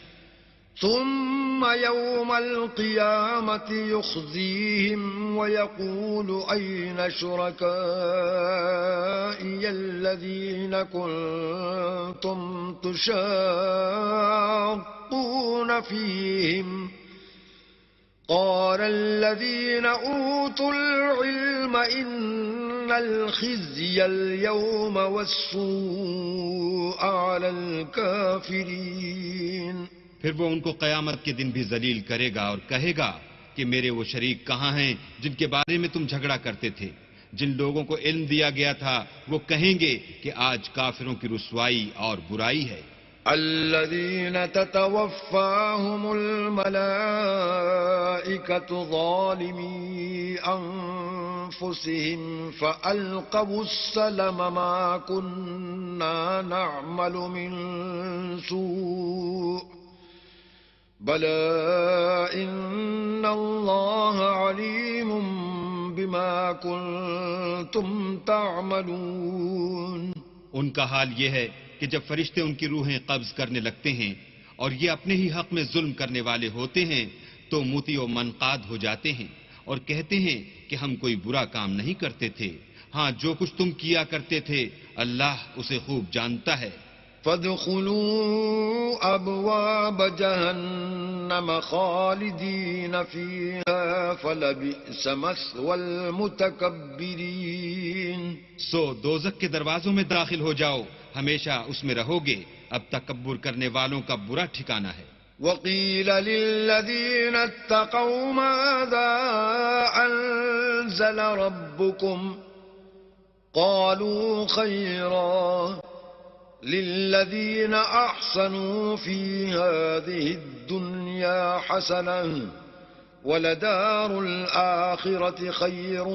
ثم يوم القيامة يخزيهم ويقول أين شركائي الذين كنتم تشاقون فيهم قال الذين أوتوا العلم إن الخزي اليوم والسوء على الكافرين. پھر وہ ان کو قیامت کے دن بھی ذلیل کرے گا اور کہے گا کہ میرے وہ شریک کہاں ہیں جن کے بارے میں تم جھگڑا کرتے تھے؟ جن لوگوں کو علم دیا گیا تھا وہ کہیں گے کہ آج کافروں کی رسوائی اور برائی ہے۔ الذين تتوفاهم الملائكة ظالمي أنفسهم فألقوا السلم ما كنا نعمل من سوء بلى إن الله عليم بما كنتم تعملون۔ ان کا حال یہ ہے کہ جب فرشتے ان کی روحیں قبض کرنے لگتے ہیں اور یہ اپنے ہی حق میں ظلم کرنے والے ہوتے ہیں تو موتی و منقاد ہو جاتے ہیں اور کہتے ہیں کہ ہم کوئی برا کام نہیں کرتے تھے، ہاں جو کچھ تم کیا کرتے تھے اللہ اسے خوب جانتا ہے۔ فادخلوا ابواب جہنم خالدین فیہا فلبئس مثوى المتکبرین۔ سو دوزخ کے دروازوں میں داخل ہو جاؤ، ہمیشہ اس میں رہو گے، اب تکبر کرنے والوں کا برا ٹھکانہ ہے۔ وقیل للذین اتقوا ماذا انزل ربکم قالوا خیرا للذین احسنوا فی هذه الدنیا حسنة ولدار الآخرة خیر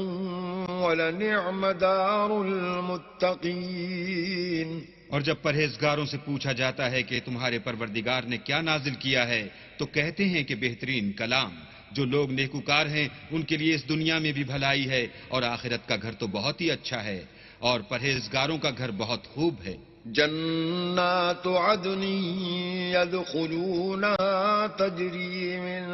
ولنعم دار المتقین۔ اور جب پرہیزگاروں سے پوچھا جاتا ہے کہ تمہارے پروردگار نے کیا نازل کیا ہے تو کہتے ہیں کہ بہترین کلام۔ جو لوگ نیکوکار ہیں ان کے لیے اس دنیا میں بھی بھلائی ہے اور آخرت کا گھر تو بہت ہی اچھا ہے اور پرہیزگاروں کا گھر بہت خوب ہے۔ جنات عدن يدخلونها تجري من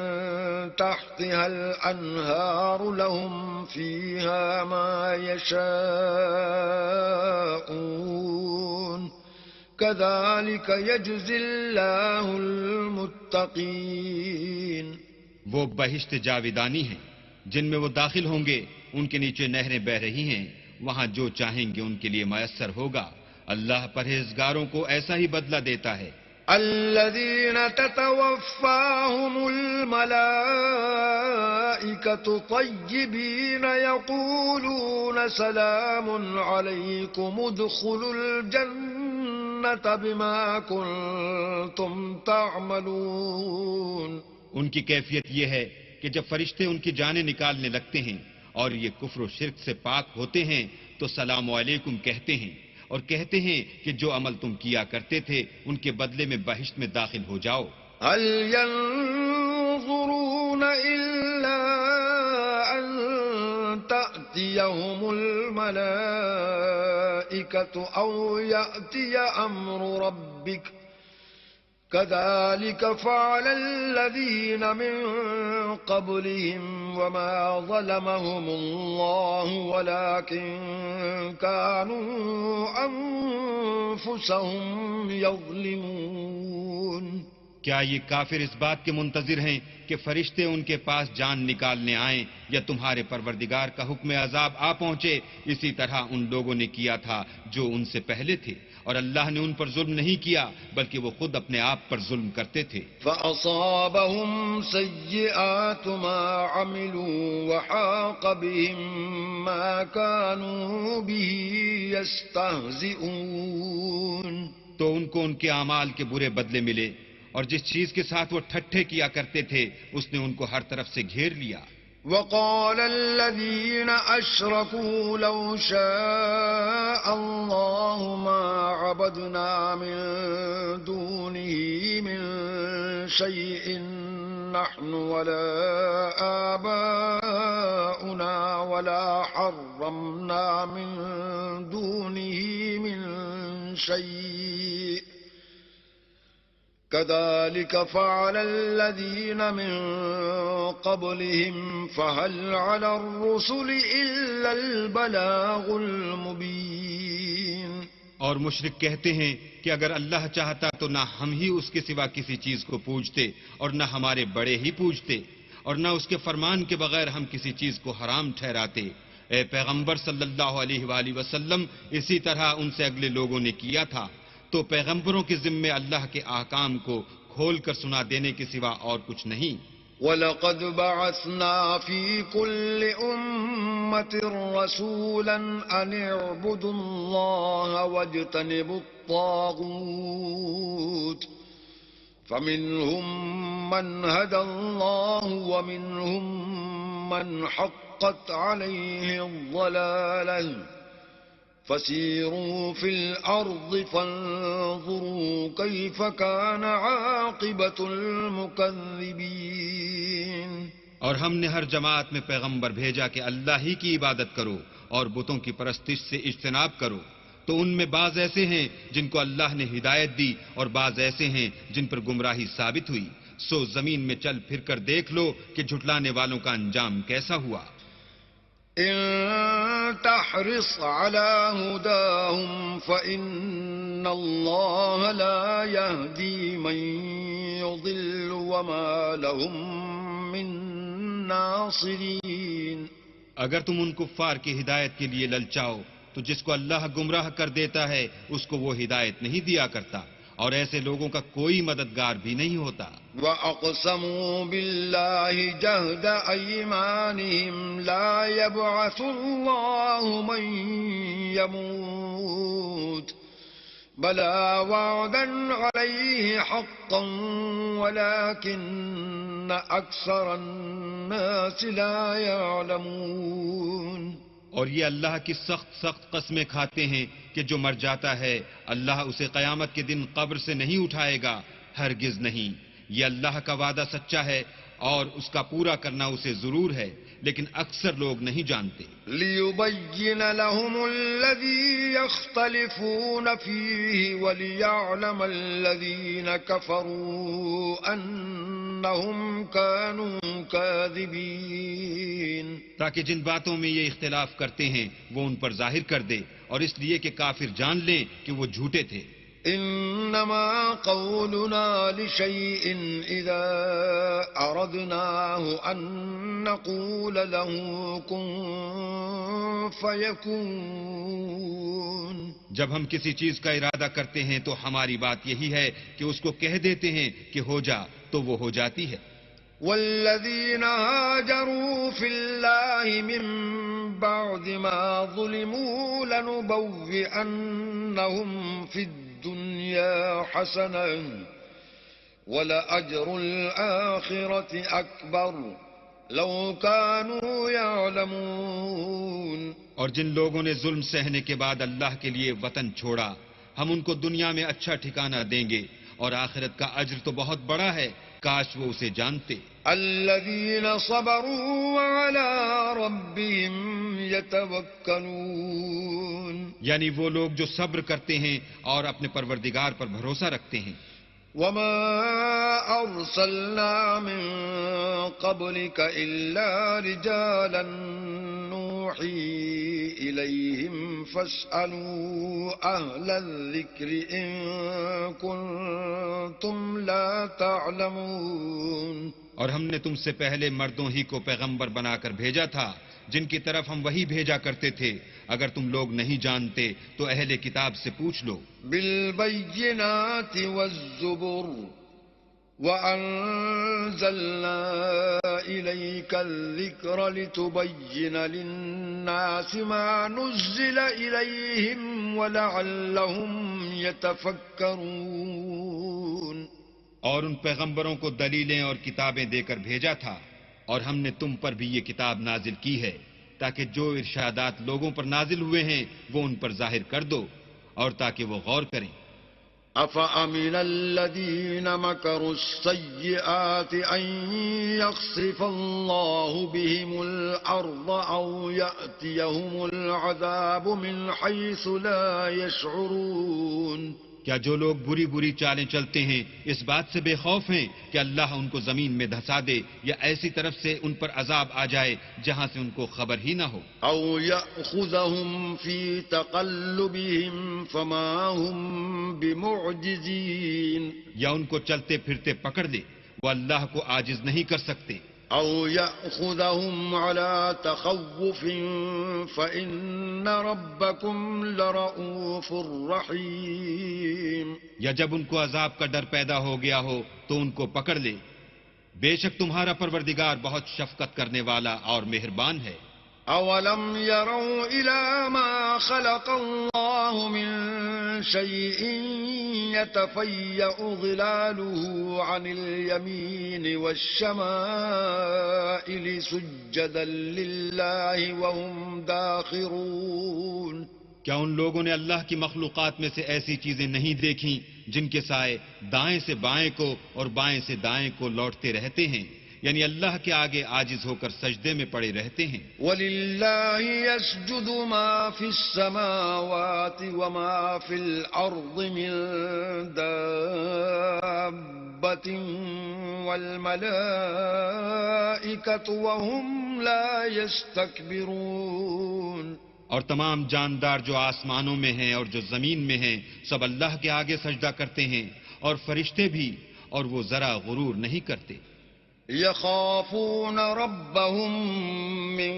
تحتها الأنهار لهم فيها ما يشاءون كذلك يجزي الله المتقين۔ وہ بہشت جاویدانی ہیں جن میں وہ داخل ہوں گے، ان کے نیچے نہریں بہ رہی ہیں، وہاں جو چاہیں گے ان کے لیے میسر ہوگا۔ اللہ پرہیزگاروں کو ایسا ہی بدلہ دیتا ہے۔ الذين تتوفاهم الملائكة طيبين يقولون سلام عليكم ادخلوا الجنة بما كنتم تعملون۔ ان کی کیفیت یہ ہے کہ جب فرشتے ان کی جانیں نکالنے لگتے ہیں اور یہ کفر و شرک سے پاک ہوتے ہیں تو سلام علیکم کہتے ہیں اور کہتے ہیں کہ جو عمل تم کیا کرتے تھے ان کے بدلے میں بہشت میں داخل ہو جاؤ۔ هل ينظرون إلا أن تأتيهم الملائكة أو يأتي أمر ربك كذلك فعل الذين من قبلهم وما ظلمهم الله ولكن كانوا أنفسهم يظلمون۔ کیا یہ کافر اس بات کے منتظر ہیں کہ فرشتے ان کے پاس جان نکالنے آئیں یا تمہارے پروردگار کا حکم عذاب آ پہنچے؟ اسی طرح ان لوگوں نے کیا تھا جو ان سے پہلے تھے اور اللہ نے ان پر ظلم نہیں کیا بلکہ وہ خود اپنے آپ پر ظلم کرتے تھے۔ فَأَصَابَهُمْ سَيِّئَاتُ مَا عَمِلُوا وَحَاقَ بِهِم مَّا كَانُوا بِهِ يَسْتَهْزِئُونَ۔ تو ان کو ان کے اعمال کے برے بدلے ملے اور جس چیز کے ساتھ وہ ٹھٹھے کیا کرتے تھے اس نے ان کو ہر طرف سے گھیر لیا۔ وقال الذين أشركوا لو شاء الله ما عبدنا من دونه من شيء نحن ولا آباؤنا ولا حرمنا من دونه من شيء كذلك فعل الذين من قبلهم فهل على الرسل إلا البلاغ المبين۔ اور مشرک کہتے ہیں کہ اگر اللہ چاہتا تو نہ ہم ہی اس کے سوا کسی چیز کو پوجتے اور نہ ہمارے بڑے ہی پوجتے اور نہ اس کے فرمان کے بغیر ہم کسی چیز کو حرام ٹھہراتے۔ اے پیغمبر صلی اللہ علیہ وآلہ وسلم، اسی طرح ان سے اگلے لوگوں نے کیا تھا، تو پیغمبروں کے ذمے اللہ کے احکام کو کھول کر سنا دینے کے سوا اور کچھ نہیں۔ وَلَقَدْ بَعَثْنَا فِي كُلِّ أُمَّةٍ رَسُولًا أَنِ اعْبُدُوا اللَّهَ وَاجْتَنِبُوا الطَّاغُوتَ فَمِنْهُمْ مَنْ هَدَى اللَّهُ وَمِنْهُمْ مَنْ حَقَّتْ عَلَيْهِ الضَّلَالَةُ فَسِيرُوا فِي الْأَرْضِ فَانظُرُوا كَيْفَ كَانَ عَاقِبَةُ الْمُكَذِّبِينَ۔ اور ہم نے ہر جماعت میں پیغمبر بھیجا کہ اللہ ہی کی عبادت کرو اور بتوں کی پرستش سے اجتناب کرو، تو ان میں بعض ایسے ہیں جن کو اللہ نے ہدایت دی اور بعض ایسے ہیں جن پر گمراہی ثابت ہوئی، سو زمین میں چل پھر کر دیکھ لو کہ جھٹلانے والوں کا انجام کیسا ہوا۔ إن تحرص على هداهم فإن الله لا يهدي من يضل وما لهم من ناصرين۔ اگر تم ان کفار کی ہدایت کے لیے للچاؤ تو جس کو اللہ گمراہ کر دیتا ہے اس کو وہ ہدایت نہیں دیا کرتا، اور ایسے لوگوں کا کوئی مددگار بھی نہیں ہوتا۔ وَأَقْسَمُوا بِاللَّهِ جَهْدَ أَيْمَانِهِمْ لَا يَبْعَثُ اللَّهُ مَن يَمُوتُ بَلَىٰ وَعْدًا عَلَيْهِ حَقًّا وَلَٰكِنَّ أَكْثَرَ النَّاسِ لَا يَعْلَمُونَ۔ اور یہ اللہ کی سخت قسمیں کھاتے ہیں کہ جو مر جاتا ہے اللہ اسے قیامت کے دن قبر سے نہیں اٹھائے گا، ہرگز نہیں۔ یہ اللہ کا وعدہ سچا ہے اور اس کا پورا کرنا اسے ضرور ہے، لیکن اکثر لوگ نہیں جانتے۔ لِيُبَيِّنَ لَهُمُ الَّذِي يَخْتَلِفُونَ فِيهِ وَلِيَعْلَمَ الَّذِينَ كَفَرُوا أَنَّهُمْ كَانُوا كَاذِبِينَ۔ تاکہ جن باتوں میں یہ اختلاف کرتے ہیں وہ ان پر ظاہر کر دے، اور اس لیے کہ کافر جان لیں کہ وہ جھوٹے تھے۔ إنما قولنا لشيء إذا أردناه أن نقول له كن فيكون۔ جب ہم کسی چیز کا ارادہ کرتے ہیں تو ہماری بات یہی ہے کہ اس کو کہہ دیتے ہیں کہ ہو جا، تو وہ ہو جاتی ہے۔ والذين هاجروا في الله من بعد ما ظلموا لنبوئنهم في الدنيا حسنة ولأجر الآخرة أكبر لو كانوا يعلمون۔ اور جن لوگوں نے ظلم سہنے کے بعد اللہ کے لیے وطن چھوڑا، ہم ان کو دنیا میں اچھا ٹھکانہ دیں گے، اور آخرت کا اجر تو بہت بڑا ہے، کاش وہ اسے جانتے۔ الذين صبروا وعلى ربهم يتوكلون۔ یعنی وہ لوگ جو صبر کرتے ہیں اور اپنے پروردگار پر بھروسہ رکھتے ہیں۔ وما أرسلنا من قبلك إلا رجالا نوحي إليهم فاسألوا أهل الذكر إن كنتم لا تعلمون۔ اور ہم نے تم سے پہلے مردوں ہی کو پیغمبر بنا کر بھیجا تھا جن کی طرف ہم وہی بھیجا کرتے تھے، اگر تم لوگ نہیں جانتے تو اہل کتاب سے پوچھ لو۔ بالبينات والزبر وأنزلنا إليك الذكر لتبين للناس ما نزل إليهم ولعلهم يتفكرون۔ اور ان پیغمبروں کو دلیلیں اور کتابیں دے کر بھیجا تھا، اور ہم نے تم پر بھی یہ کتاب نازل کی ہے تاکہ جو ارشادات لوگوں پر نازل ہوئے ہیں وہ ان پر ظاہر کر دو، اور تاکہ وہ غور کریں۔ أفأمن الذين مكروا السيئات أن يخسف الله بهم الأرض أو يأتيهم العذاب من حيث لا يشعرون۔ کیا جو لوگ بری چالیں چلتے ہیں اس بات سے بے خوف ہیں کہ اللہ ان کو زمین میں دھسا دے، یا ایسی طرف سے ان پر عذاب آ جائے جہاں سے ان کو خبر ہی نہ ہو؟ أو يأخذهم في تقلبهم فما هم بمعجزين۔ یا ان کو چلتے پھرتے پکڑ دے، وہ اللہ کو عاجز نہیں کر سکتے۔ أو يأخذهم على تخوف فإن ربكم لرؤوف رحيم. یا جب ان کو عذاب کا ڈر پیدا ہو گیا ہو تو ان کو پکڑ لے، بے شک تمہارا پروردگار بہت شفقت کرنے والا اور مہربان ہے. أولم يروا إلى ما خلق الله من شيء يتفيأ ظلاله عن اليمين والشمائل سجدا لله وهم داخرون. کیا ان لوگوں نے اللہ کی مخلوقات میں سے ایسی چیزیں نہیں دیکھیں جن کے سائے دائیں سے بائیں کو اور بائیں سے دائیں کو لوٹتے رہتے ہیں، یعنی اللہ کے آگے عاجز ہو کر سجدے میں پڑے رہتے ہیں. وَلِلَّهِ يَسْجُدُ مَا فِي السَّمَاوَاتِ وَمَا فِي الْأَرْضِ مِن دَابَّةٍ وَالْمَلَائِكَةُ وَهُمْ لَا يَسْتَكْبِرُونَ. اور تمام جاندار جو آسمانوں میں ہیں اور جو زمین میں ہیں سب اللہ کے آگے سجدہ کرتے ہیں، اور فرشتے بھی، اور وہ ذرا غرور نہیں کرتے. يخافون ربهم من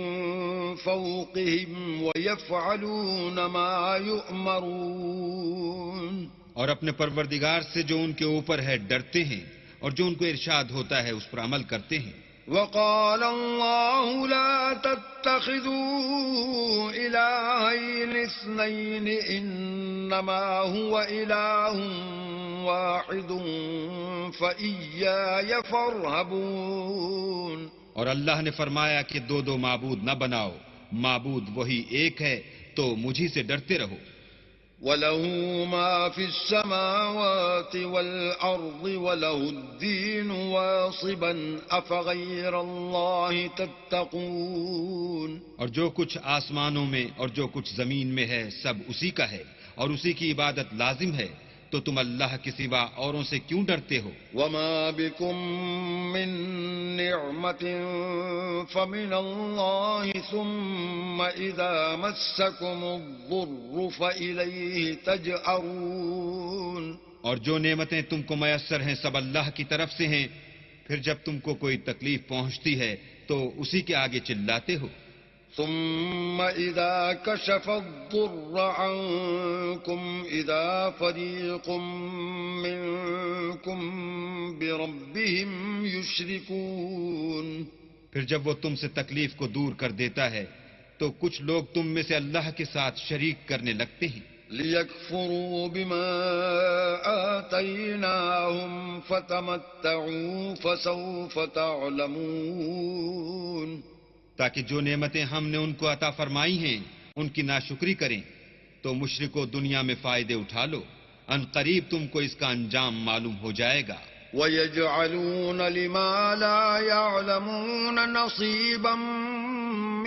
فوقهم ويفعلون ما يؤمرون. اور اپنے پروردگار سے جو ان کے اوپر ہے ڈرتے ہیں، اور جو ان کو ارشاد ہوتا ہے اس پر عمل کرتے ہیں. وقال الله لا تتخذوا إلهين اثنين إنما هو إله واحد فإياي فارهبون. اور اللہ نے فرمایا کہ دو معبود نہ بناؤ، معبود وہی ایک ہے تو مجھی سے ڈرتے رہو. وَلَهُ مَا فِي السَّمَاوَاتِ وَالْأَرْضِ وَلَهُ الدِّينُ وَاصِبًا أَفَغَيْرَ اللَّهِ تَتَّقُونَ. اور جو کچھ آسمانوں میں اور جو کچھ زمین میں ہے سب اسی کا ہے، اور اسی کی عبادت لازم ہے، تو تم اللہ کے سوا اوروں سے کیوں ڈرتے ہو؟ وَمَا بِكُم مِّن نِّعْمَةٍ فَمِنَ اللَّهِ ثُمَّ إِذَا مَسَّكُمُ الضُّرُّ فَإِلَيْهِ تَجْأَرُونَ. اور جو نعمتیں تم کو میسر ہیں سب اللہ کی طرف سے ہیں، پھر جب تم کو کوئی تکلیف پہنچتی ہے تو اسی کے آگے چلاتے ہو. ثم إذا كشف الضر عنكم إذا فريق منكم بربهم يشركون. پھر جب وہ تم سے تکلیف کو دور کر دیتا ہے تو کچھ لوگ تم میں سے اللہ کے ساتھ شریک کرنے لگتے ہیں. ليكفروا بما آتيناهم فتمتعوا فسوف تعلمون. تاکہ جو نعمتیں ہم نے ان کو عطا فرمائی ہیں ان کی ناشکری کریں تو مشرکو دنیا میں فائدے اٹھا لو، ان قریب تم کو اس کا انجام معلوم ہو جائے گا. وَيَجْعَلُونَ لِمَا لَا يَعْلَمُونَ نَصِيبًا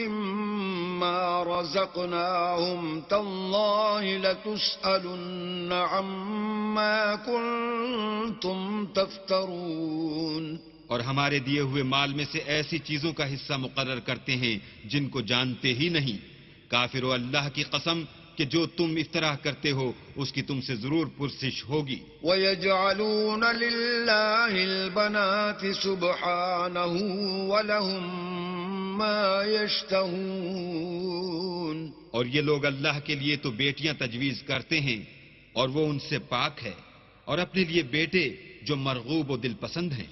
مِّمَّا رَزَقْنَاهُمْ تَاللَّهِ لَتُسْأَلُنَّ عَمَّا كُنتُمْ تَفْتَرُونَ. اور ہمارے دیے ہوئے مال میں سے ایسی چیزوں کا حصہ مقرر کرتے ہیں جن کو جانتے ہی نہیں. کافرو اللہ کی قسم کہ جو تم افطراء کرتے ہو اس کی تم سے ضرور پرسش ہوگی. وَيَجْعَلُونَ لِلَّهِ الْبَنَاتِ سُبْحَانَهُ وَلَهُم مَّا يَشْتَهُونَ. اور یہ لوگ اللہ کے لیے تو بیٹیاں تجویز کرتے ہیں اور وہ ان سے پاک ہے، اور اپنے لیے بیٹے جو مرغوب و دل پسند ہیں.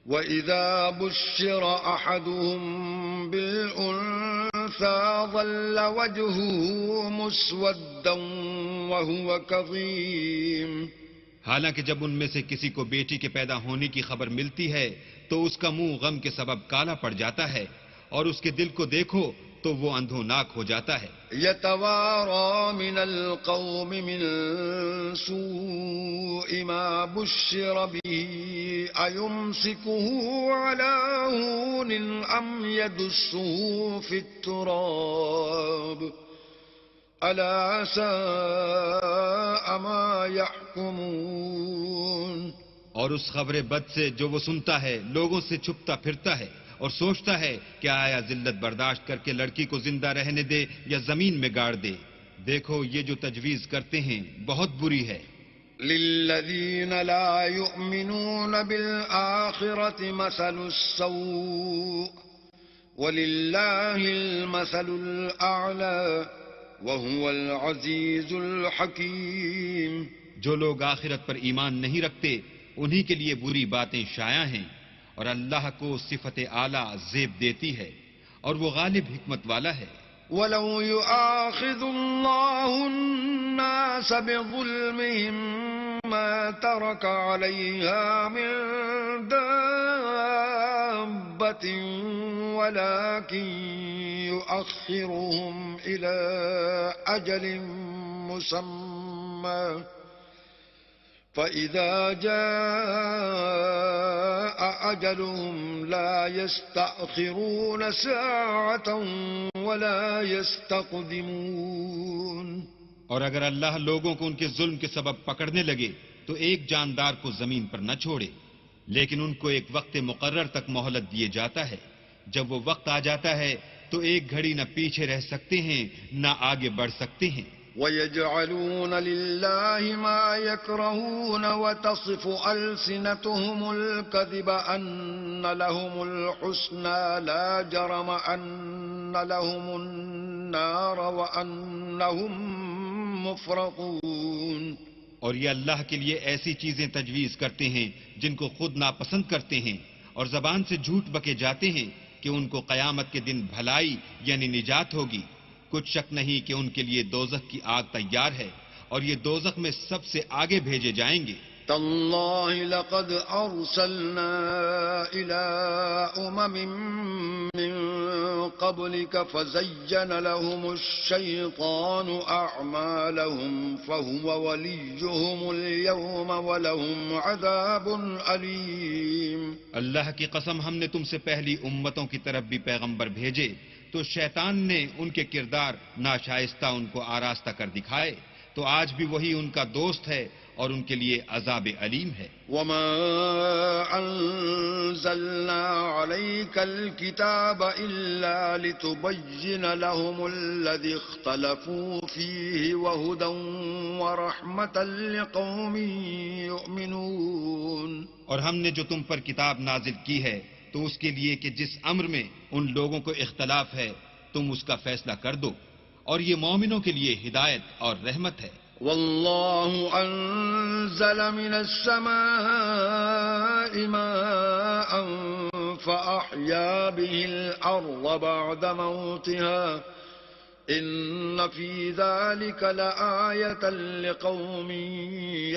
وَإِذَا بُشِّرَ أَحَدُهُم بِالْأُنثَىٰ ظَلَّ وَجْهُهُ مُسْوَدًّا وَهُوَ كَظِيمٌ. حالانکہ جب ان میں سے کسی کو بیٹی کے پیدا ہونے کی خبر ملتی ہے تو اس کا منہ غم کے سبب کالا پڑ جاتا ہے، اور اس کے دل کو دیکھو تو وہ اندھوناک ہو جاتا ہے. يَتَوَارَىٰ مِنَ الْقَوْمِ مِن سُوءِ مَا بُشِّرَ بِهِ أَيُمْسِكُهُ عَلَىٰ هُونٍ أَمْ يَدُسُّهُ فِي التُّرَابِ أَلَا سَاءَ مَا يَحْكُمُونَ. اور اس خبر بد سے جو وہ سنتا ہے لوگوں سے چھپتا پھرتا ہے اور سوچتا ہے کہ آیا ذلت برداشت کر کے لڑکی کو زندہ رہنے دے یا زمین میں گاڑ دے. دیکھو یہ جو تجویز کرتے ہیں بہت بری ہے. للذين لا يؤمنون بالآخرة مثل السوء ولله المثل الأعلى وهو العزيز الحكيم. جو لوگ آخرت پر ایمان نہیں رکھتے انہی کے لیے بری باتیں شائع ہیں، اور اللہ کو صفت اعلیٰ زیب دیتی ہے، اور وہ غالب حکمت والا ہے. وَلَوْ يُؤَاخِذُ اللَّهُ النَّاسَ بِظُلْمِهِمْ مَا تَرَكَ عَلَيْهَا مِن دَابَّةٍ وَلَكِن يُؤَخِّرُهُمْ إِلَى أَجَلٍ مُّسَمًّى فَإِذَا جَاءَ أَجَلُهُمْ لَا يَسْتَأْخِرُونَ سَاعَةً وَلَا يَسْتَقْدِمُونَ. اور اگر اللہ لوگوں کو ان کے ظلم کے سبب پکڑنے لگے تو ایک جاندار کو زمین پر نہ چھوڑے، لیکن ان کو ایک وقت مقرر تک مہلت دیے جاتا ہے. جب وہ وقت آ جاتا ہے تو ایک گھڑی نہ پیچھے رہ سکتے ہیں نہ آگے بڑھ سکتے ہیں. وَيَجْعَلُونَ لِلَّهِ مَا يَكْرَهُونَ وَتَصِفُ أَلْسِنَتُهُمُ الْكَذِبَ أَنَّ لَهُمُ الْحُسْنَى لَا جَرَمَ أَنَّ لَهُمُ النَّارَ وَأَنَّهُمْ مُفْرَطُونَ. اور یہ اللہ کے لیے ایسی چیزیں تجویز کرتے ہیں جن کو خود ناپسند کرتے ہیں، اور زبان سے جھوٹ بکے جاتے ہیں کہ ان کو قیامت کے دن بھلائی یعنی نجات ہوگی. کچھ شک نہیں کہ ان کے لیے دوزخ کی آگ تیار ہے، اور یہ دوزخ میں سب سے آگے بھیجے جائیں گے. تاللہ لقد ارسلنا الى من قبلك فزين لهم الشيطان اعمالهم فهو وليهم اليوم ولهم عذاب اليم. اللہ کی قسم، ہم نے تم سے پہلی امتوں کی طرف بھی پیغمبر بھیجے تو شیطان نے ان کے کردار ناشائستہ ان کو آراستہ کر دکھائے، تو آج بھی وہی ان کا دوست ہے اور ان کے لیے عذاب علیم ہے. وما انزلنا عليك الكتاب الا لتبين لهم الذي اختلفوا فيه وهدى ورحمة لقوم يؤمنون. اور ہم نے جو تم پر کتاب نازل کی ہے تو اس کے لیے کہ جس امر میں ان لوگوں کو اختلاف ہے تم اس کا فیصلہ کر دو، اور یہ مومنوں کے لیے ہدایت اور رحمت ہے. والله أنزل من السماء ماء فأحيا به الأرض بعد موتها إن في ذلك لآية لقوم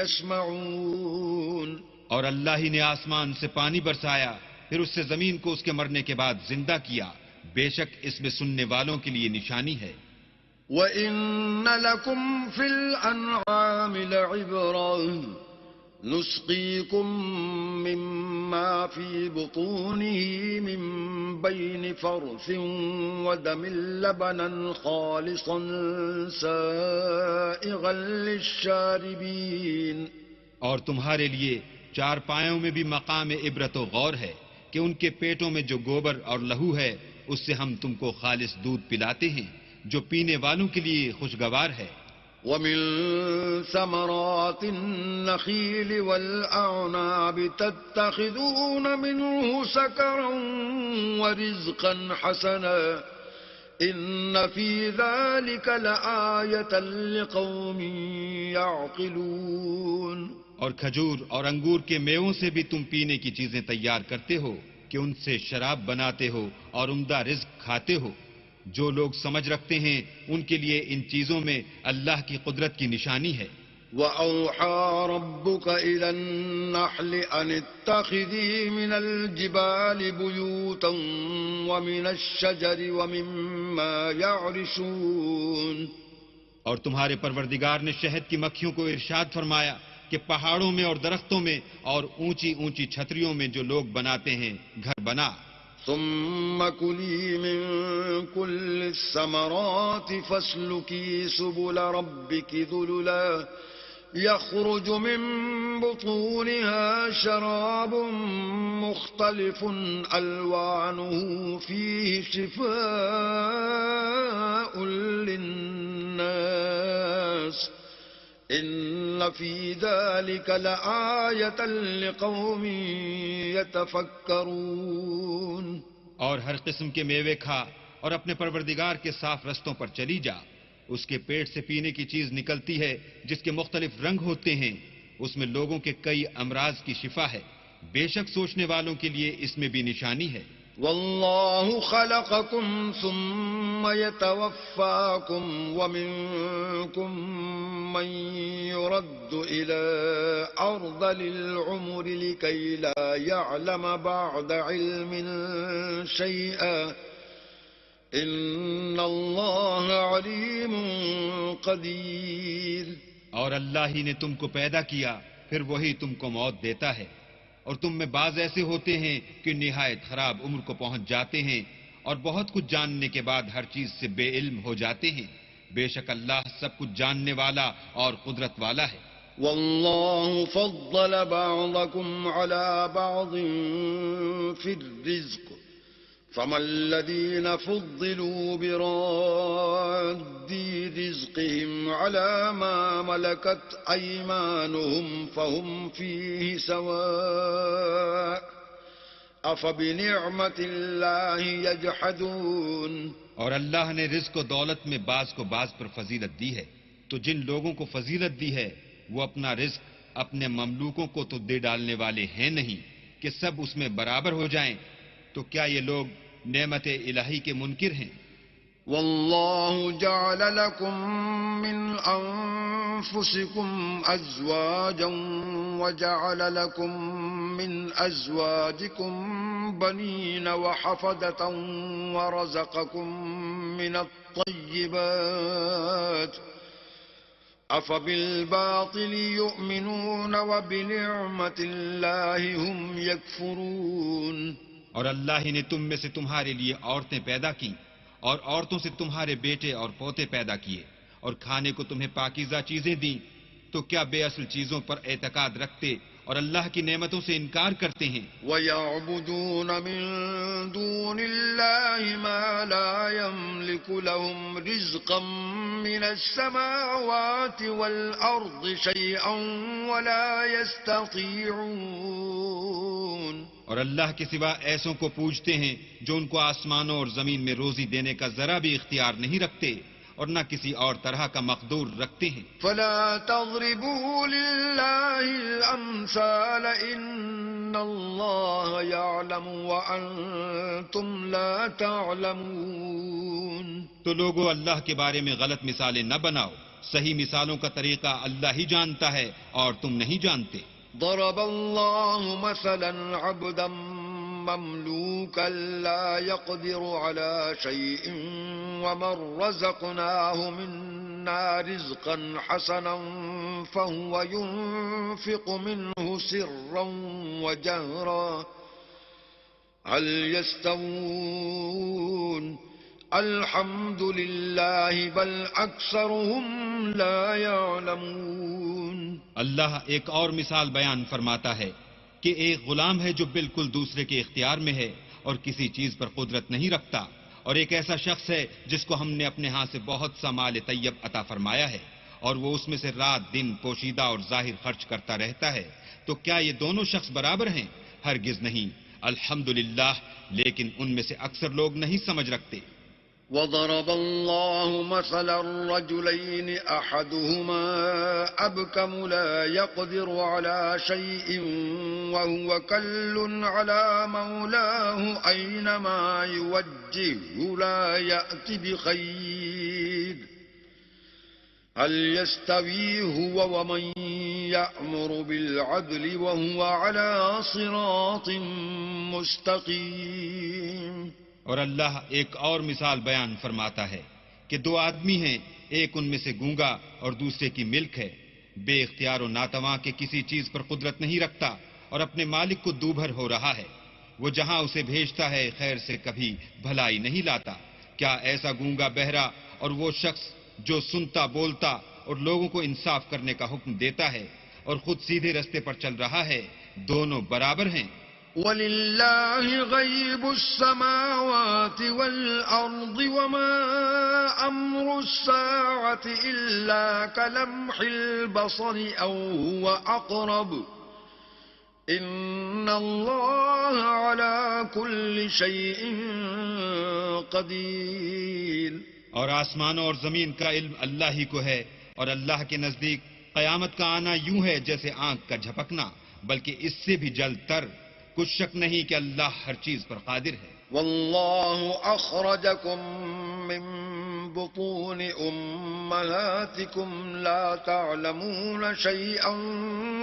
يسمعون. اور اللہ ہی نے آسمان سے پانی برسایا، پھر اس سے زمین کو اس کے مرنے کے بعد زندہ کیا، بے شک اس میں سننے والوں کے لیے نشانی ہے. وَإِنَّ لَكُمْ فِي الْأَنْعَامِ لَعِبْرَةً نُسْقِيكُم مِّمَّا فِي بُطُونِهِ مِن بَيْنِ فَرْثٍ وَدَمٍ لَبَنًا خَالِصًا سَائِغًا لِلشَّارِبِينَ. اور تمہارے لیے چار پایوں میں بھی مقام عبرت و غور ہے کہ ان کے پیٹوں میں جو گوبر اور لہو ہے اس سے ہم تم کو خالص دودھ پلاتے ہیں جو پینے والوں کے لیے خوشگوار ہے. وَمِن ثَمَرَاتِ النَّخِيلِ وَالْأَعْنَابِ تَتَّخِذُونَ مِنْهُ سَكَرًا وَرِزْقًا حَسَنًا إِنَّ فِي ذَلِكَ لَآيَةً لِقَوْمٍ يَعْقِلُونَ. اور کھجور اور انگور کے میووں سے بھی تم پینے کی چیزیں تیار کرتے ہو کہ ان سے شراب بناتے ہو اور عمدہ رزق کھاتے ہو. جو لوگ سمجھ رکھتے ہیں ان کے لیے ان چیزوں میں اللہ کی قدرت کی نشانی ہے. وَأَوْحَى رَبُّكَ إِلَى النَّحْلِ أَنِ اتَّخِذِي مِنَ الْجِبَالِ بُيُوتًا وَمِنَ الشَّجَرِ وَمِمَّا يَعْرِشُونَ. اور تمہارے پروردگار نے شہد کی مکھیوں کو ارشاد فرمایا کہ پہاڑوں میں اور درختوں میں اور اونچی اونچی چھتریوں میں جو لوگ بناتے ہیں گھر بنا. ثم كلي من كل الثمرات فاسلكي سبل ربك ذللا يخرج من بطونها شراب مختلف ألوانه فيه شفاء للناس إن في ذلك لآية لقوم يتفكرون. اور ہر قسم کے میوے کھا اور اپنے پروردگار کے صاف رستوں پر چلی جا. اس کے پیٹ سے پینے کی چیز نکلتی ہے جس کے مختلف رنگ ہوتے ہیں. اس میں لوگوں کے کئی امراض کی شفا ہے. بے شک سوچنے والوں کے لیے اس میں بھی نشانی ہے. والله خلقكم ثم يتوفاكم ومنكم من يرد إلى أرذل العمر لكي لا يعلم بعد علم شيئا إن الله عليم قدير. اور اللہ ہی نے تم کو پیدا کیا پھر وہی تم کو موت دیتا ہے. اور تم میں بعض ایسے ہوتے ہیں کہ نہایت خراب عمر کو پہنچ جاتے ہیں اور بہت کچھ جاننے کے بعد ہر چیز سے بے علم ہو جاتے ہیں. بے شک اللہ سب کچھ جاننے والا اور قدرت والا ہے. والله فضل بعضكم على بعض في الرزق فما الذين فضلوا براد رزقهم على ما ملكت أيمانهم فهم فيه سواء أفبنعمة الله يجحدون. اور اللہ نے رزق و دولت میں بعض کو بعض پر فضیلت دی ہے تو جن لوگوں کو فضیلت دی ہے وہ اپنا رزق اپنے مملوکوں کو تو دے ڈالنے والے ہیں نہیں کہ سب اس میں برابر ہو جائیں. تو کیا یہ لوگ نعمت الہی کے منکر ہیں؟ والله جعل لكم من أنفسكم أزواجا وجعل لكم من أزواجكم بنين وحفدة ورزقكم من الطيبات أفبالباطل يؤمنون وبنعمة الله هم يكفرون. اور اللہ ہی نے تم میں سے تمہارے لیے عورتیں پیدا کی اور عورتوں سے تمہارے بیٹے اور پوتے پیدا کیے اور کھانے کو تمہیں پاکیزہ چیزیں دیں. تو کیا بے اصل چیزوں پر اعتقاد رکھتے اور اللہ کی نعمتوں سے انکار کرتے ہیں؟ وَيَعْبُدُونَ مِن دُونِ اللَّهِ مَا لَا يَمْلِكُ لَهُمْ رِزْقًا مِّنَ السَّمَاوَاتِ وَالْأَرْضِ شَيْئًا وَلَا يَسْتَطِيعُونَ. اور اللہ کے سوا ایسوں کو پوجتے ہیں جو ان کو آسمانوں اور زمین میں روزی دینے کا ذرا بھی اختیار نہیں رکھتے اور نہ کسی اور طرح کا مقدور رکھتے ہیں. فلا تضربوا لله الامثال ان الله يعلم وانتم لا تعلمون. تو لوگوں اللہ کے بارے میں غلط مثالیں نہ بناؤ. صحیح مثالوں کا طریقہ اللہ ہی جانتا ہے اور تم نہیں جانتے. ضرب الله مثلا عبدا مملوكا لا يقدر على شيء ومن رزقناه منا رزقا حسنا فهو ينفق منه سرا وجهرا هل يستوون الحمد لله بل أكثرهم لا يعلمون. اللہ ایک اور مثال بیان فرماتا ہے کہ ایک غلام ہے جو بالکل دوسرے کے اختیار میں ہے اور کسی چیز پر قدرت نہیں رکھتا، اور ایک ایسا شخص ہے جس کو ہم نے اپنے ہاں سے بہت سا مال طیب عطا فرمایا ہے اور وہ اس میں سے رات دن پوشیدہ اور ظاہر خرچ کرتا رہتا ہے. تو کیا یہ دونوں شخص برابر ہیں؟ ہرگز نہیں. الحمدللہ، لیکن ان میں سے اکثر لوگ نہیں سمجھ رکھتے. وضرب الله مثلا الرجلين أحدهما أبكم لا يقدر على شيء وهو كل على مولاه أينما يوجهه لا يأتي بخير هل يستوي هو ومن يأمر بالعدل وهو على صراط مستقيم. اور اللہ ایک اور مثال بیان فرماتا ہے کہ دو آدمی ہیں، ایک ان میں سے گونگا اور دوسرے کی ملک ہے. بے اختیار و ناتواں کے کسی چیز پر قدرت نہیں رکھتا اور اپنے مالک کو دوبھر ہو رہا ہے. وہ جہاں اسے بھیجتا ہے خیر سے کبھی بھلائی نہیں لاتا. کیا ایسا گونگا بہرا اور وہ شخص جو سنتا بولتا اور لوگوں کو انصاف کرنے کا حکم دیتا ہے اور خود سیدھے رستے پر چل رہا ہے، دونوں برابر ہیں؟ ولله غيب السماوات والأرض وما أمر الساعة إلا كلمح البصر أو هو أقرب إن الله على كل شيء قدير. اور آسمانوں اور زمین کا علم اللہ ہی کو ہے، اور اللہ کے نزدیک قیامت کا آنا یوں ہے جیسے آنکھ کا جھپکنا، بلکہ اس سے بھی جلد تر. کچھ شک نہیں کہ اللہ ہر چیز پر قادر ہے. والله أخرجكم من بطون أمهاتكم لا تعلمون شيئا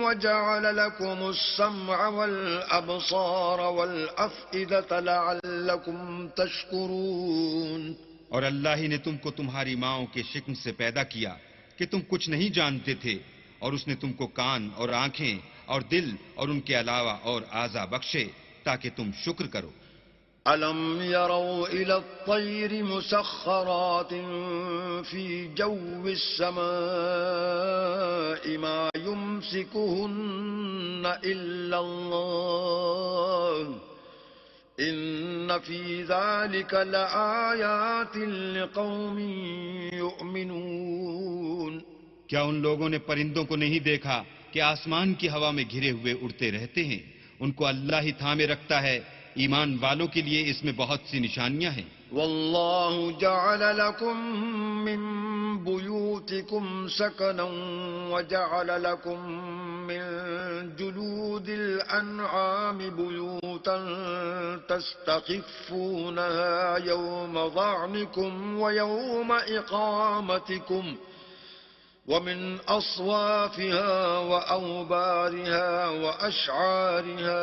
وجعل لكم السمع والأبصار والأفئدة لعلكم تشكرون. اور اللہ ہی نے تم کو تمہاری ماؤں کے شکم سے پیدا کیا کہ تم کچھ نہیں جانتے تھے، اور اس نے تم کو کان اور آنکھیں اور دل اور ان کے علاوہ اور اعضاء بخشے تاکہ تم شکر کرو. ألم يروا إلى الطير مسخرات في جو السماء ما يمسكهن إلا الله إن في ذلك لآيات لقوم يؤمنون. کیا ان لوگوں نے پرندوں کو نہیں دیکھا کہ آسمان کی ہوا میں گھرے ہوئے اڑتے رہتے ہیں؟ ان کو اللہ ہی تھامے رکھتا ہے. ایمان والوں کے لیے اس میں بہت سی نشانیاں ہیں. والله جعل لكم من بيوتكم سكنا وجعل لكم من جلود الأنعام بيوتا تستخفونها يوم ظعنكم ويوم إقامتكم ومن أصوافها وأوبارها وأشعارها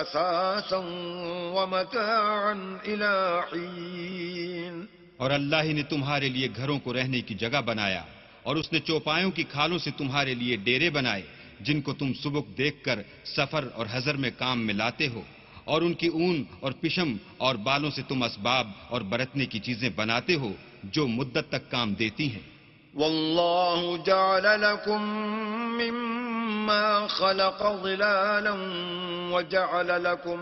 أثاثا ومتاعا إلى حين. اور اللہ ہی نے تمہارے لیے گھروں کو رہنے کی جگہ بنایا، اور اس نے چوپایوں کی کھالوں سے تمہارے لیے ڈیرے بنائے جن کو تم سبک دیکھ کر سفر اور حضر میں کام میں لاتے ہو، اور ان کی اون اور پشم اور بالوں سے تم اسباب اور برتنے کی چیزیں بناتے ہو جو مدت تک کام دیتی ہیں. والله جعل لكم مما خلق ظلالا وجعل لكم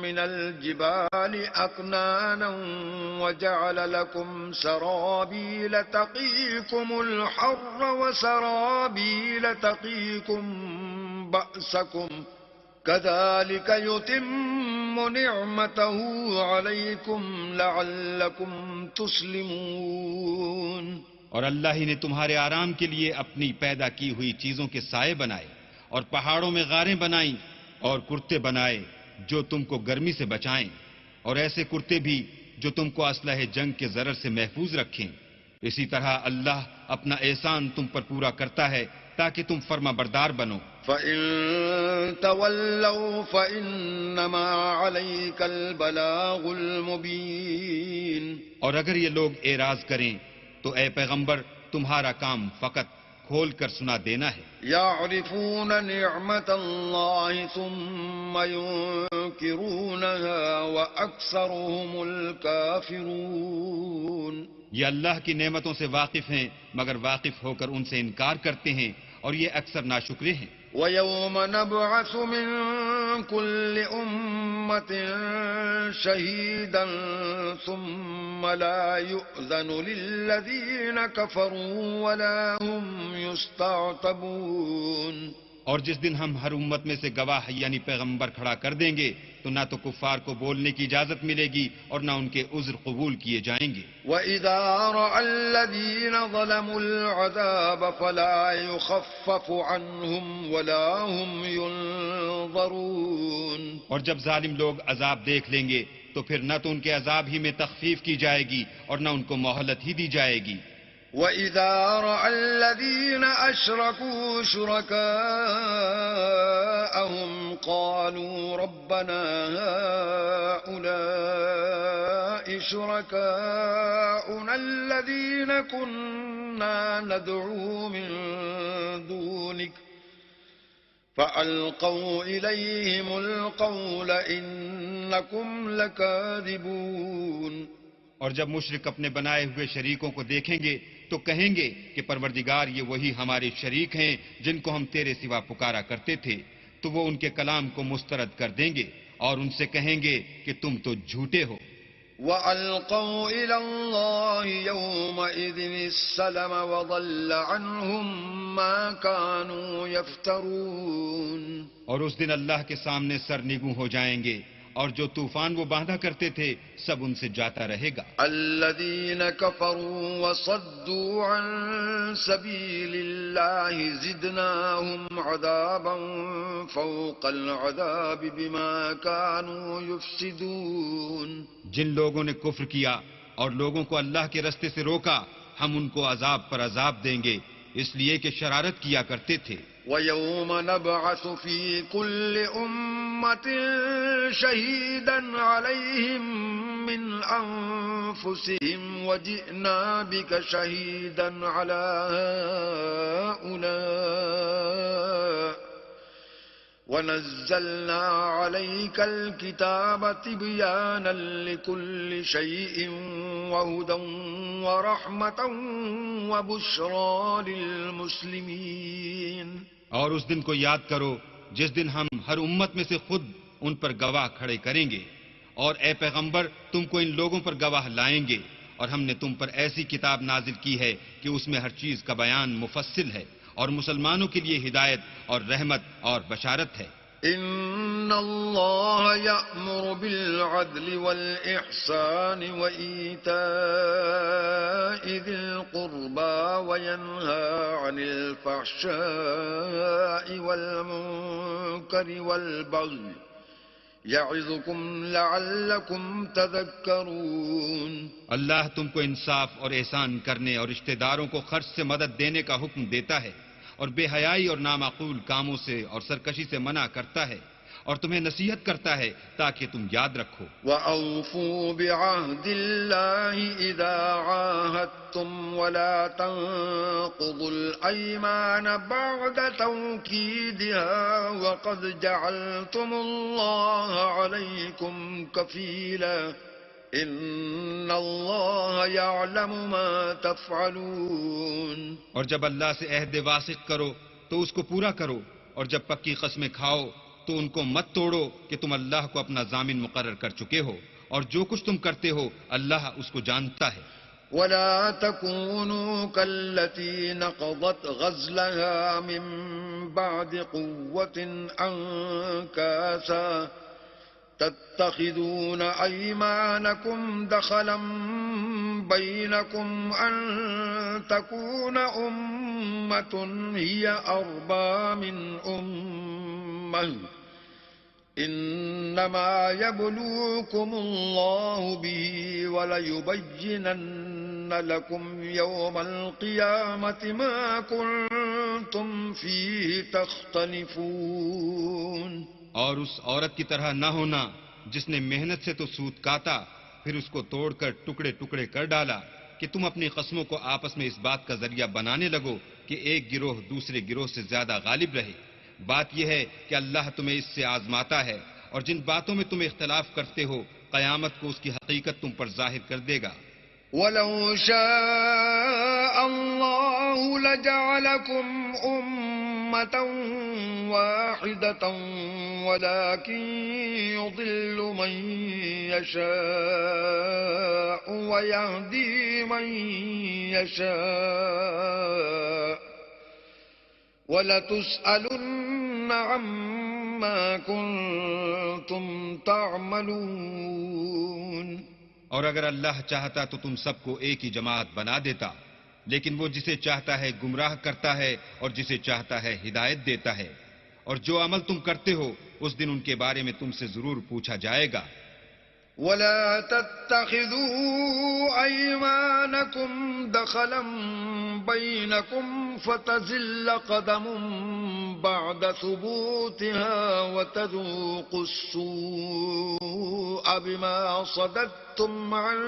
من الجبال أكنانا وجعل لكم سرابيل تقيكم الحر وسرابيل تقيكم بأسكم كذلك يتم نعمته عليكم لعلكم تسلمون. اور اللہ ہی نے تمہارے آرام کے لیے اپنی پیدا کی ہوئی چیزوں کے سائے بنائے، اور پہاڑوں میں غاریں بنائیں اور کرتے بنائے جو تم کو گرمی سے بچائیں، اور ایسے کرتے بھی جو تم کو اسلحہ جنگ کے ضرر سے محفوظ رکھیں. اسی طرح اللہ اپنا احسان تم پر پورا کرتا ہے تاکہ تم فرما بردار بنو. فَإِن تَوَلَّوْا فَإِنَّمَا عَلَيْكَ الْبَلَاغُ الْمُبِينُ. اور اگر یہ لوگ اعراض کریں تو اے پیغمبر تمہارا کام فقط کھول کر سنا دینا ہے. يَعْرِفُونَ نِعْمَةَ اللَّهِ ثُمَّ يُنْكِرُونَهَا وَأَكْثَرُهُمُ الْكَافِرُونَ. یہ اللہ کی نعمتوں سے واقف ہیں مگر واقف ہو کر ان سے انکار کرتے ہیں، اور یہ اکثر ناشکرے ہیں. وَيَوْمَ نَبْعَثُ مِن كُلِّ أُمَّةٍ شَهِيدًا ثُمَّ لَا يُؤْذَنُ لِلَّذِينَ كَفَرُوا وَلَا هُمْ يُسْتَعْتَبُونَ. اور جس دن ہم ہر امت میں سے گواہ یعنی پیغمبر کھڑا کر دیں گے تو نہ تو کفار کو بولنے کی اجازت ملے گی اور نہ ان کے عذر قبول کیے جائیں گے. وَإِذَا رَأَى الَّذِينَ ظَلَمُوا الْعَذَابَ فَلَا يُخَفَّفُ عَنْهُمْ وَلَا هُمْ يُنظَرُونَ. اور جب ظالم لوگ عذاب دیکھ لیں گے تو پھر نہ تو ان کے عذاب ہی میں تخفیف کی جائے گی اور نہ ان کو مہلت ہی دی جائے گی. وَإِذَا رَأَى الَّذِينَ أَشْرَكُوا شُرَكَاءَهُمْ قَالُوا رَبَّنَا هَؤُلَاءِ شُرَكَاؤُنَا الَّذِينَ كُنَّا نَدْعُو مِن دُونِكَ فَأَلْقَوْا إِلَيْهِمُ الْقَوْلَ إِنَّكُمْ لَكَاذِبُونَ. اور جب مشرک اپنے بنائے ہوئے شریکوں کو دیکھیں گے تو کہیں گے کہ پروردگار یہ وہی ہمارے شریک ہیں جن کو ہم تیرے سوا پکارا کرتے تھے، تو وہ ان کے کلام کو مسترد کر دیں گے اور ان سے کہیں گے کہ تم تو جھوٹے ہو. وَأَلْقَوْا إِلَى اللَّهِ يَوْمَئِذٍ السَّلَمَ وَضَلَّ عَنْهُمْ مَا كَانُوا يَفْتَرُونَ. اور اس دن اللہ کے سامنے سرنگوں ہو جائیں گے اور جو طوفان وہ باندھا کرتے تھے سب ان سے جاتا رہے گا. الَّذِينَ كَفَرُوا وَصَدُّوا عَن سَبِيلِ اللَّهِ زِدْنَاهُمْ عَذَابًا فَوْقَ الْعَذَابِ بِمَا كَانُوا يُفْسِدُونَ. جن لوگوں نے کفر کیا اور لوگوں کو اللہ کے رستے سے روکا ہم ان کو عذاب پر عذاب دیں گے اس لیے کہ شرارت کیا کرتے تھے. وَيَوْمَ نَبْعَثُ فِي كُلِّ أُمَّةٍ شَهِيدًا عَلَيْهِمْ مِنْ أَنفُسِهِمْ وَجِئْنَا بِكَ شَهِيدًا عَلَى هَؤُلَاءِ وَنَزَّلْنَا عَلَيْكَ الْكِتَابَ تِبْيَانًا لِكُلِّ شَيْءٍ وَهُدًى وَرَحْمَةً وَبُشْرَى لِلْمُسْلِمِينَ. اور اس دن کو یاد کرو جس دن ہم ہر امت میں سے خود ان پر گواہ کھڑے کریں گے اور اے پیغمبر تم کو ان لوگوں پر گواہ لائیں گے اور ہم نے تم پر ایسی کتاب نازل کی ہے کہ اس میں ہر چیز کا بیان مفصل ہے اور مسلمانوں کے لیے ہدایت اور رحمت اور بشارت ہے. ان اللہ یأمر بالعدل والإحسان وإیتاء ذی القربى وینہی عن الفحشاء والمنکر والبغی یعظکم لعلکم تذکرون. اللہ تم کو انصاف اور احسان کرنے اور رشتہ داروں کو خرچ سے مدد دینے کا حکم دیتا ہے اور بے حیائی اور نامعقول کاموں سے اور سرکشی سے منع کرتا ہے اور تمہیں نصیحت کرتا ہے تاکہ تم یاد رکھو. وَأَوْفُوا بِعَهْدِ اللَّهِ إِذَا عَاهَدتُّمْ وَلَا تَنقُضُوا الْأَيْمَانَ بَعْدَ تَوْكِيدِهَا وَقَدْ جَعَلْتُمُ اللَّهَ عَلَيْكُمْ كَفِيلًا إِنَّ اللَّهَ يَعْلَمُ مَا تَفْعَلُونَ. اور جب اللہ سے عہد واثق کرو تو اس کو پورا کرو اور جب پکی قسمیں کھاؤ تو ان کو مت توڑو کہ تم اللہ کو اپنا ضامن مقرر کر چکے ہو اور جو کچھ تم کرتے ہو اللہ اس کو جانتا ہے. وَلَا تَكُونُوا كَالَّتِي نَقَضَتْ غَزْلَهَا مِن بَعْدِ قُوَّةٍ أَنكَاثًا تَتَّخِذُونَ أَيْمَانَكُمْ دَخَلًا بَيْنَكُمْ أَن تَكُونَ أُمَّةٌ هِيَ أَرْبَىٰ مِنْ أُمَّةٍ إِنَّمَا يَبْلُوكُمُ اللَّهُ بِهِ وَلَيُبَيِّنَنَّ لَكُمْ يَوْمَ الْقِيَامَةِ مَا كُنتُمْ فِيهِ تَخْتَلِفُونَ. اور اس عورت کی طرح نہ ہونا جس نے محنت سے تو سود کاتا پھر اس کو توڑ کر ٹکڑے ٹکڑے کر ڈالا کہ تم اپنی قسموں کو آپس میں اس بات کا ذریعہ بنانے لگو کہ ایک گروہ دوسرے گروہ سے زیادہ غالب رہے. بات یہ ہے کہ اللہ تمہیں اس سے آزماتا ہے اور جن باتوں میں تم اختلاف کرتے ہو قیامت کو اس کی حقیقت تم پر ظاہر کر دے گا. وَلَوْ شَاءَ اللَّهُ لَجَعَلَكُمْ أُمَّةً وَاحِدَةً وَلَكِنْ يُضِلُّ مَنْ يَشَاءُ وَيَهْدِي مَنْ يَشَاءُ وَلَتُسْأَلُنَّ عَمَّا كُنْتُمْ تَعْمَلُونَ. اور اگر اللہ چاہتا تو تم سب کو ایک ہی جماعت بنا دیتا لیکن وہ جسے چاہتا ہے گمراہ کرتا ہے اور جسے چاہتا ہے ہدایت دیتا ہے اور جو عمل تم کرتے ہو اس دن ان کے بارے میں تم سے ضرور پوچھا جائے گا. وَلَا تَتَّخِذُوا أَيْمَانَكُمْ دَخَلًا بَيْنَكُمْ فَتَزِلَّ قَدَمٌ بَعْدَ ثُبُوتِهَا وَتَذُوقُوا السُّوءَ بِمَا صَدَدتُّمْ عَن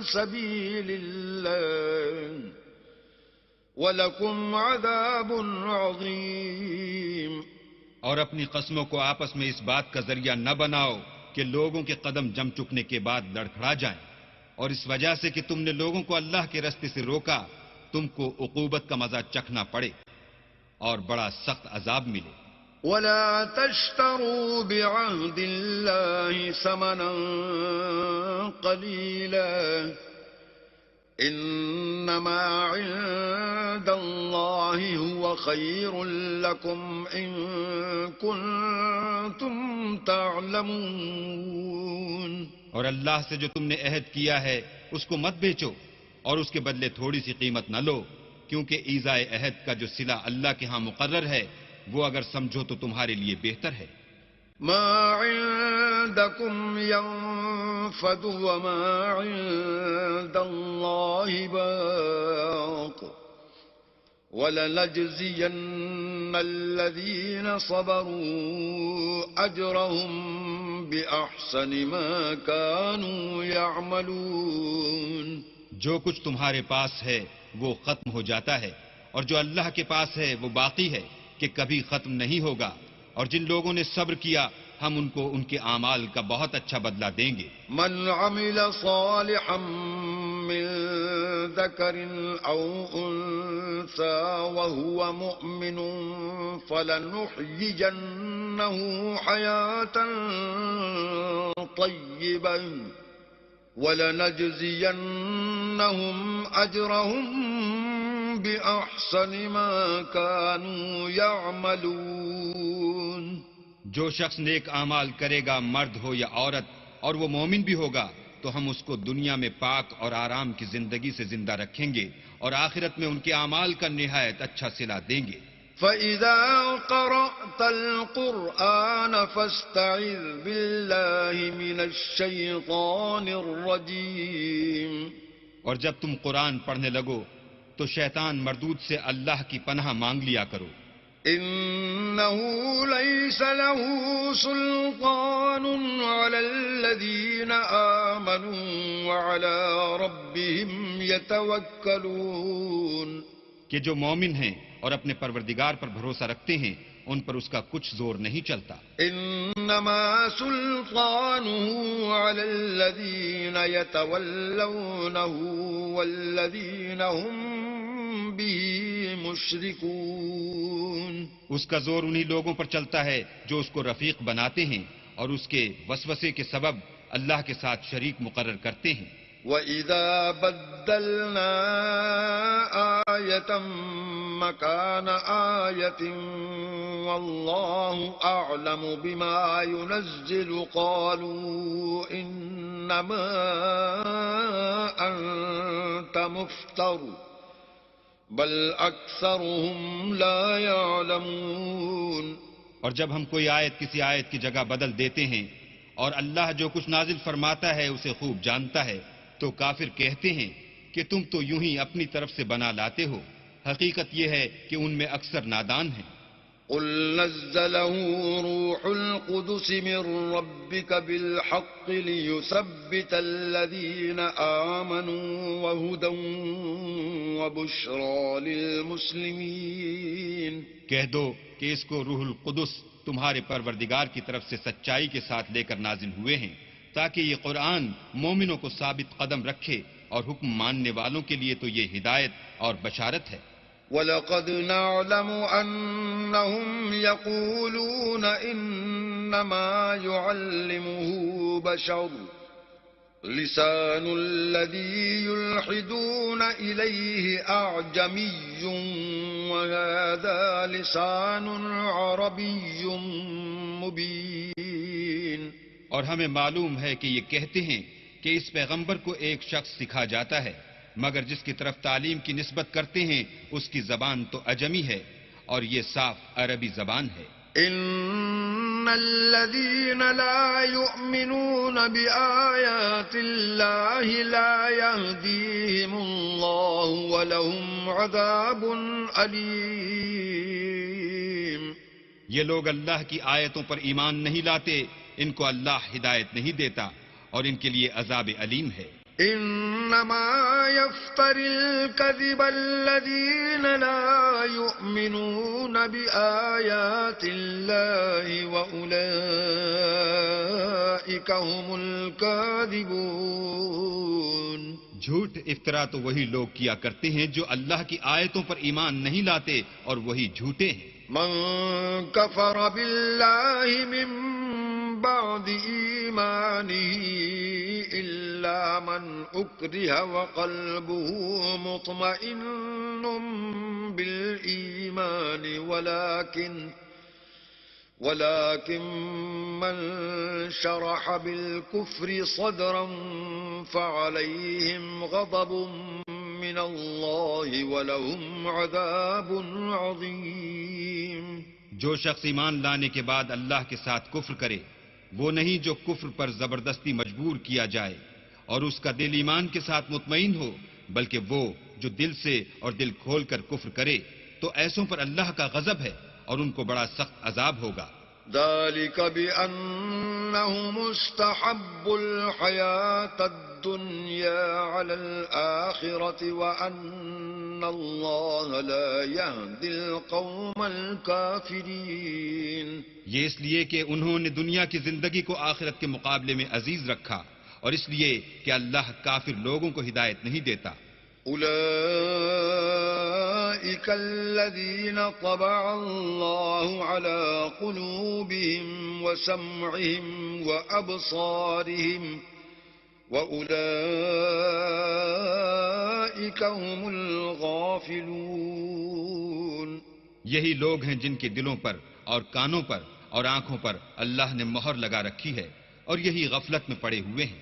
سَبِيلِ اللَّهِ وَلَكُمْ عَذَابٌ عَظِيمٌ. اور اپنی قسموں کو آپس میں اس بات کا ذریعہ نہ بناؤ کہ لوگوں کے قدم جم چکنے کے بعد لڑکھڑا جائیں اور اس وجہ سے کہ تم نے لوگوں کو اللہ کے راستے سے روکا تم کو عقوبت کا مزہ چکھنا پڑے اور بڑا سخت عذاب ملے. ولا تشتروا بعهد الله ثمنا قليلا إنما عند الله هو خير لكم إن كنتم تعلمون. اور اللہ سے جو تم نے عہد کیا ہے اس کو مت بیچو اور اس کے بدلے تھوڑی سی قیمت نہ لو، کیونکہ ایذائے عہد کا جو صلہ اللہ کے ہاں مقرر ہے وہ اگر سمجھو تو تمہارے لیے بہتر ہے. ما عندكم ينفد وما عند الله باق ولنجزين الذين صبروا أجرهم بأحسن ما كانوا يعملون. جو کچھ تمہارے پاس ہے وہ ختم ہو جاتا ہے اور جو اللہ کے پاس ہے وہ باقی ہے کہ کبھی ختم نہیں ہوگا، اور جن لوگوں نے صبر کیا ہم ان کو ان کے اعمال کا بہت اچھا بدلہ دیں گے. من عمل صالحا من ذكر أو أنثى وهو مؤمن فلنحيينه حياة طيبة ولنجزينهم أجرهم بأحسن ما كانوا يعملون. جو شخص نیک اعمال کرے گا، مرد ہو یا عورت، اور وہ مومن بھی ہوگا تو ہم اس کو دنیا میں پاک اور آرام کی زندگی سے زندہ رکھیں گے اور آخرت میں ان کے اعمال کا نہایت اچھا صلہ دیں گے. فَإِذَا قَرَأْتَ الْقُرْآنَ فَاسْتَعِذْ بِاللَّهِ مِنَ الشَّيْطَانِ الرَّجِيمِ. اور جب تم قرآن پڑھنے لگو تو شیطان مردود سے اللہ کی پناہ مانگ لیا کرو. إِنَّهُ لَيْسَ لَهُ سُلْطَانٌ عَلَى الَّذِينَ آمَنُوا وَعَلَى رَبِّهِمْ يَتَوَكَّلُونَ. کہ جو مومن ہیں اور اپنے پروردگار پر بھروسہ رکھتے ہیں ان پر اس کا کچھ زور نہیں چلتا. إِنَّمَا سُلْطَانُهُ عَلَى الَّذِينَ يَتَوَلَّوْنَهُ وَالَّذِينَ هُمْ بِهِ مُشْرِكُونَ. اس کا زور انہی لوگوں پر چلتا ہے جو اس کو رفیق بناتے ہیں اور اس کے وسوسے کے سبب اللہ کے ساتھ شریک مقرر کرتے ہیں. وَإِذَا بَدَّلْنَا آيَةً مَّكَانَ آيَةٍ وَاللَّهُ أَعْلَمُ بِمَا يُنَزِّلُ قَالُوا إِنَّمَا أَنتَ مُفْتَرٍ بَلْ أَكْثَرُهُمْ لَا يَعْلَمُونَ. اور جب ہم کوئی آیت کسی آیت کی جگہ بدل دیتے ہیں اور اللہ جو کچھ نازل فرماتا ہے اسے خوب جانتا ہے تو کافر کہتے ہیں کہ تم تو یوں ہی اپنی طرف سے بنا لاتے ہو. حقیقت یہ ہے کہ ان میں اکثر نادان ہیں. قُلْ نَزَّلَهُ رُوحُ الْقُدُسِ مِنْ رَبِّكَ بِالْحَقِّ لِيُثَبِّتَ الَّذِينَ آمَنُوا وَهُدًى وَبُشْرَى لِلْمُسْلِمِينَ. کہہ دو کہ اس کو روح القدس تمہارے پروردگار کی طرف سے سچائی کے ساتھ لے کر نازل ہوئے ہیں تاکہ یہ قرآن مومنوں کو ثابت قدم رکھے اور حکم ماننے والوں کے لیے تو یہ ہدایت اور بشارت ہے. وَلَقَدْ نَعْلَمُ أَنَّهُمْ يَقُولُونَ إِنَّمَا يُعَلِّمُهُ بَشَرٌ لِسَانُ الَّذِي يُلْحِدُونَ إِلَيْهِ أَعْجَمِيٌّ وَهَذَا لِسَانٌ عَرَبِيٌّ مُبِينٌ. اور ہمیں معلوم ہے کہ یہ کہتے ہیں کہ اس پیغمبر کو ایک شخص سکھا جاتا ہے، مگر جس کی طرف تعلیم کی نسبت کرتے ہیں اس کی زبان تو اجمی ہے اور یہ صاف عربی زبان ہے. إِنَّ الَّذِينَ لَا يُؤْمِنُونَ بِآيَاتِ اللَّهِ لَا يَهْدِيهِمُ اللَّهُ وَلَهُمْ عَذَابٌ أَلِيمٌ. یہ لوگ اللہ کی آیتوں پر ایمان نہیں لاتے، ان کو اللہ ہدایت نہیں دیتا اور ان کے لیے عذاب علیم ہے. إنما يفتر الكذب الذين لا يؤمنون بآيات الله وأولئك هم الكاذبون. جھوٹ افطرا تو وہی لوگ کیا کرتے ہیں جو اللہ کی آیتوں پر ایمان نہیں لاتے اور وہی جھوٹے ہیں. من كفر بالله من بعد إيمانه إلا من أكره وقلبه مطمئن بالإيمان ولكن من شرح بالكفر صدرا فعليهم غضب من الله ولهم عذاب عظيم. جو شخص ایمان لانے کے بعد اللہ کے ساتھ کفر کرے وہ نہیں جو کفر پر زبردستی مجبور کیا جائے اور اس کا دل ایمان کے ساتھ مطمئن ہو، بلکہ وہ جو دل سے اور دل کھول کر کفر کرے تو ایسوں پر اللہ کا غضب ہے اور ان کو بڑا سخت عذاب ہوگا. ذلك بأنهم استحبوا الحياة الدنيا على الآخرة وأن الله لا يهدي القوم الكافرين. یہ اس لیے کہ انہوں نے دنیا کی زندگی کو آخرت کے مقابلے میں عزیز رکھا اور اس لیے کہ اللہ کافر لوگوں کو ہدایت نہیں دیتا. أولئك الذين طبع الله على قلوبهم وسمعهم وأبصارهم وأولئك هم الغافلون. یہی لوگ ہیں جن کے دلوں پر اور کانوں پر اور آنکھوں پر اللہ نے مہر لگا رکھی ہے اور یہی غفلت میں پڑے ہوئے ہیں.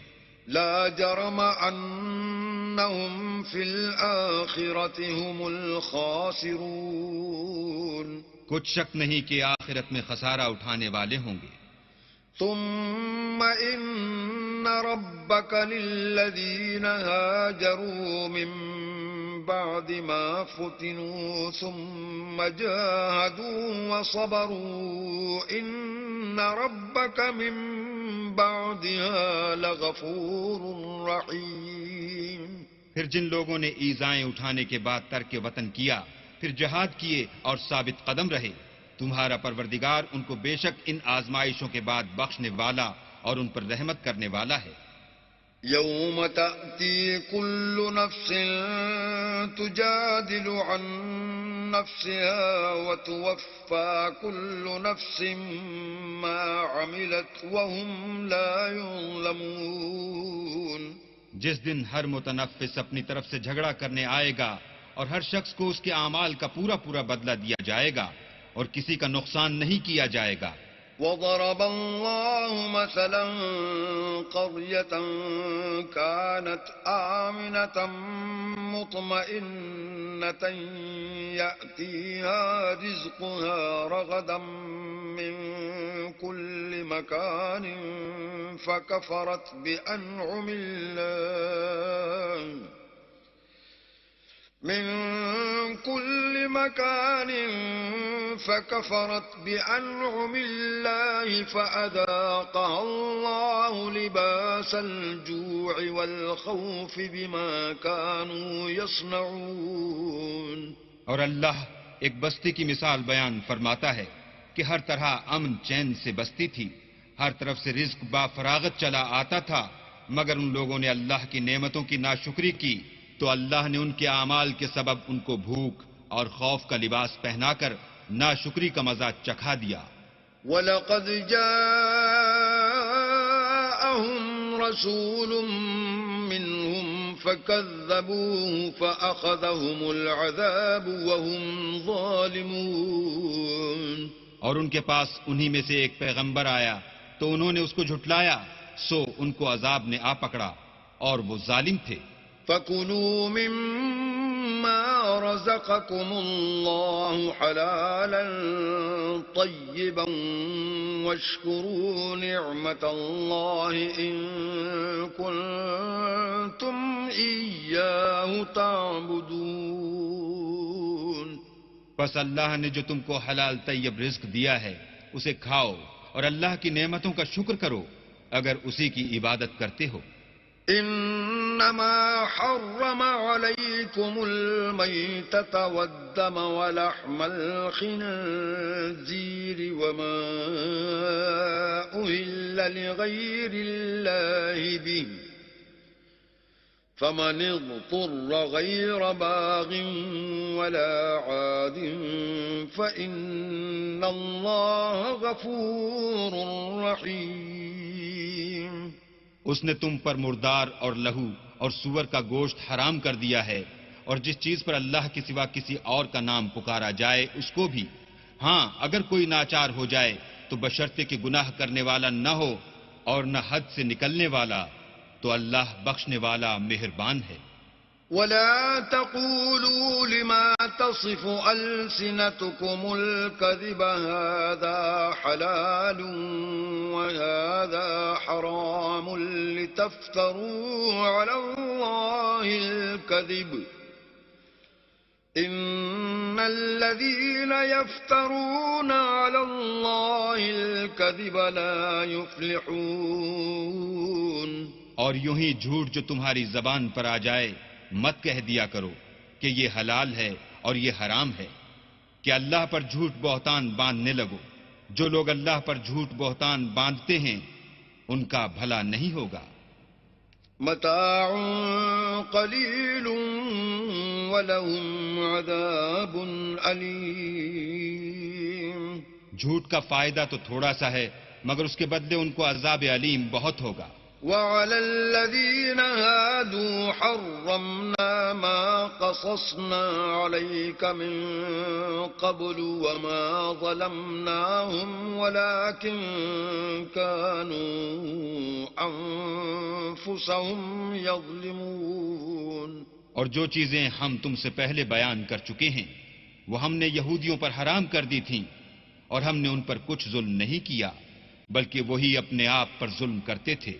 لا جرم أنهم في الآخرة هم الخاسرون. کچھ شک نہیں کہ آخرت میں خسارہ اٹھانے والے ہوں گے. ثم إن ربك للذين هاجروا من بعد ما فتنوا ثم جاهدوا وصبروا إن ربك من بعدها لغفور رحيم. پھر جن لوگوں نے ایذائیں اٹھانے کے بعد ترک وطن کیا پھر جہاد کیے اور ثابت قدم رہے تمہارا پروردگار ان کو بے شک ان آزمائشوں کے بعد بخشنے والا اور ان پر رحمت کرنے والا ہے. يوم تأتي كل نفس تجادل عن نفسها وتوفى كل نفس ما عملت وهم لا يظلمون. جس دن ہر متنفس اپنی طرف سے جھگڑا کرنے آئے گا اور ہر شخص کو اس کے اعمال کا پورا پورا بدلہ دیا جائے گا اور کسی کا نقصان نہیں کیا جائے گا. وضرب الله مثلا قرية كانت آمنة مطمئنة يأتيها رزقها رغدا من كل مكان فكفرت بأنعم الله فأذاقها الله لباس الجوع والخوف بما كانوا يصنعون. اور اللہ ایک بستی کی مثال بیان فرماتا ہے کہ ہر طرح امن چین سے بستی تھی، ہر طرف سے رزق با فراغت چلا آتا تھا، مگر ان لوگوں نے اللہ کی نعمتوں کی ناشکری کی تو اللہ نے ان کے اعمال کے سبب ان کو بھوک اور خوف کا لباس پہنا کر ناشکری کا مزہ چکھا دیا. وَلَقَدْ جَاءَهُمْ رَسُولٌ مِّنْهُمْ فَكَذَّبُوهُ فَأَخَذَهُمُ الْعَذَابُ وَهُمْ ظَالِمُونَ. اور ان کے پاس انہی میں سے ایک پیغمبر آیا تو انہوں نے اس کو جھٹلایا سو ان کو عذاب نے آ پکڑا اور وہ ظالم تھے. فَكُلُوا مِمَّا رَزَقَكُمُ اللَّهُ حَلَالًا طَيِّبًا وَاشْكُرُوا نِعْمَةَ اللَّهِ إِن كُنتُمْ إِيَّاهُ تَعْبُدُونَ. بس اللہ نے جو تم کو حلال طیب رزق دیا ہے اسے کھاؤ اور اللہ کی نعمتوں کا شکر کرو اگر اسی کی عبادت کرتے ہو. انما حرم عليكم الميتة والدم ولحم الخنزير وما أهل لغير الله به فمن اضطر غير باغ ولا عاد فإن الله غفور رحيم. اس نے تم پر مردار اور لہو اور سور کا گوشت حرام کر دیا ہے، اور جس چیز پر اللہ کے سوا کسی اور کا نام پکارا جائے اس کو بھی. ہاں اگر کوئی ناچار ہو جائے تو بشرطے کہ گناہ کرنے والا نہ ہو اور نہ حد سے نکلنے والا، تو اللہ بخشنے والا مہربان ہے. ولا تقولوا لما تصف ألسنتكم الكذب هذا حلال وهذا حرام لتفتروا على الله الكذب إن الذين يفترون على الله الكذب لا يفلحون. اور یوں ہی جھوٹ جو تمہاری زبان پر آ جائے مت کہہ دیا کرو کہ یہ حلال ہے اور یہ حرام ہے، کہ اللہ پر جھوٹ بہتان باندھنے لگو. جو لوگ اللہ پر جھوٹ بہتان باندھتے ہیں ان کا بھلا نہیں ہوگا. متاع قلیل ولہم عذاب علیم. جھوٹ کا فائدہ تو تھوڑا سا ہے مگر اس کے بدلے ان کو عذاب علیم بہت ہوگا. وعلى الذين هادوا حرمنا ما قصصنا عليك من قبل وما ظلمناهم ولكن كانوا أنفسهم يظلمون. اور جو چیزیں ہم تم سے پہلے بیان کر چکے ہیں وہ ہم نے یہودیوں پر حرام کر دی تھیں، اور ہم نے ان پر کچھ ظلم نہیں کیا بلکہ وہی اپنے آپ پر ظلم کرتے تھے.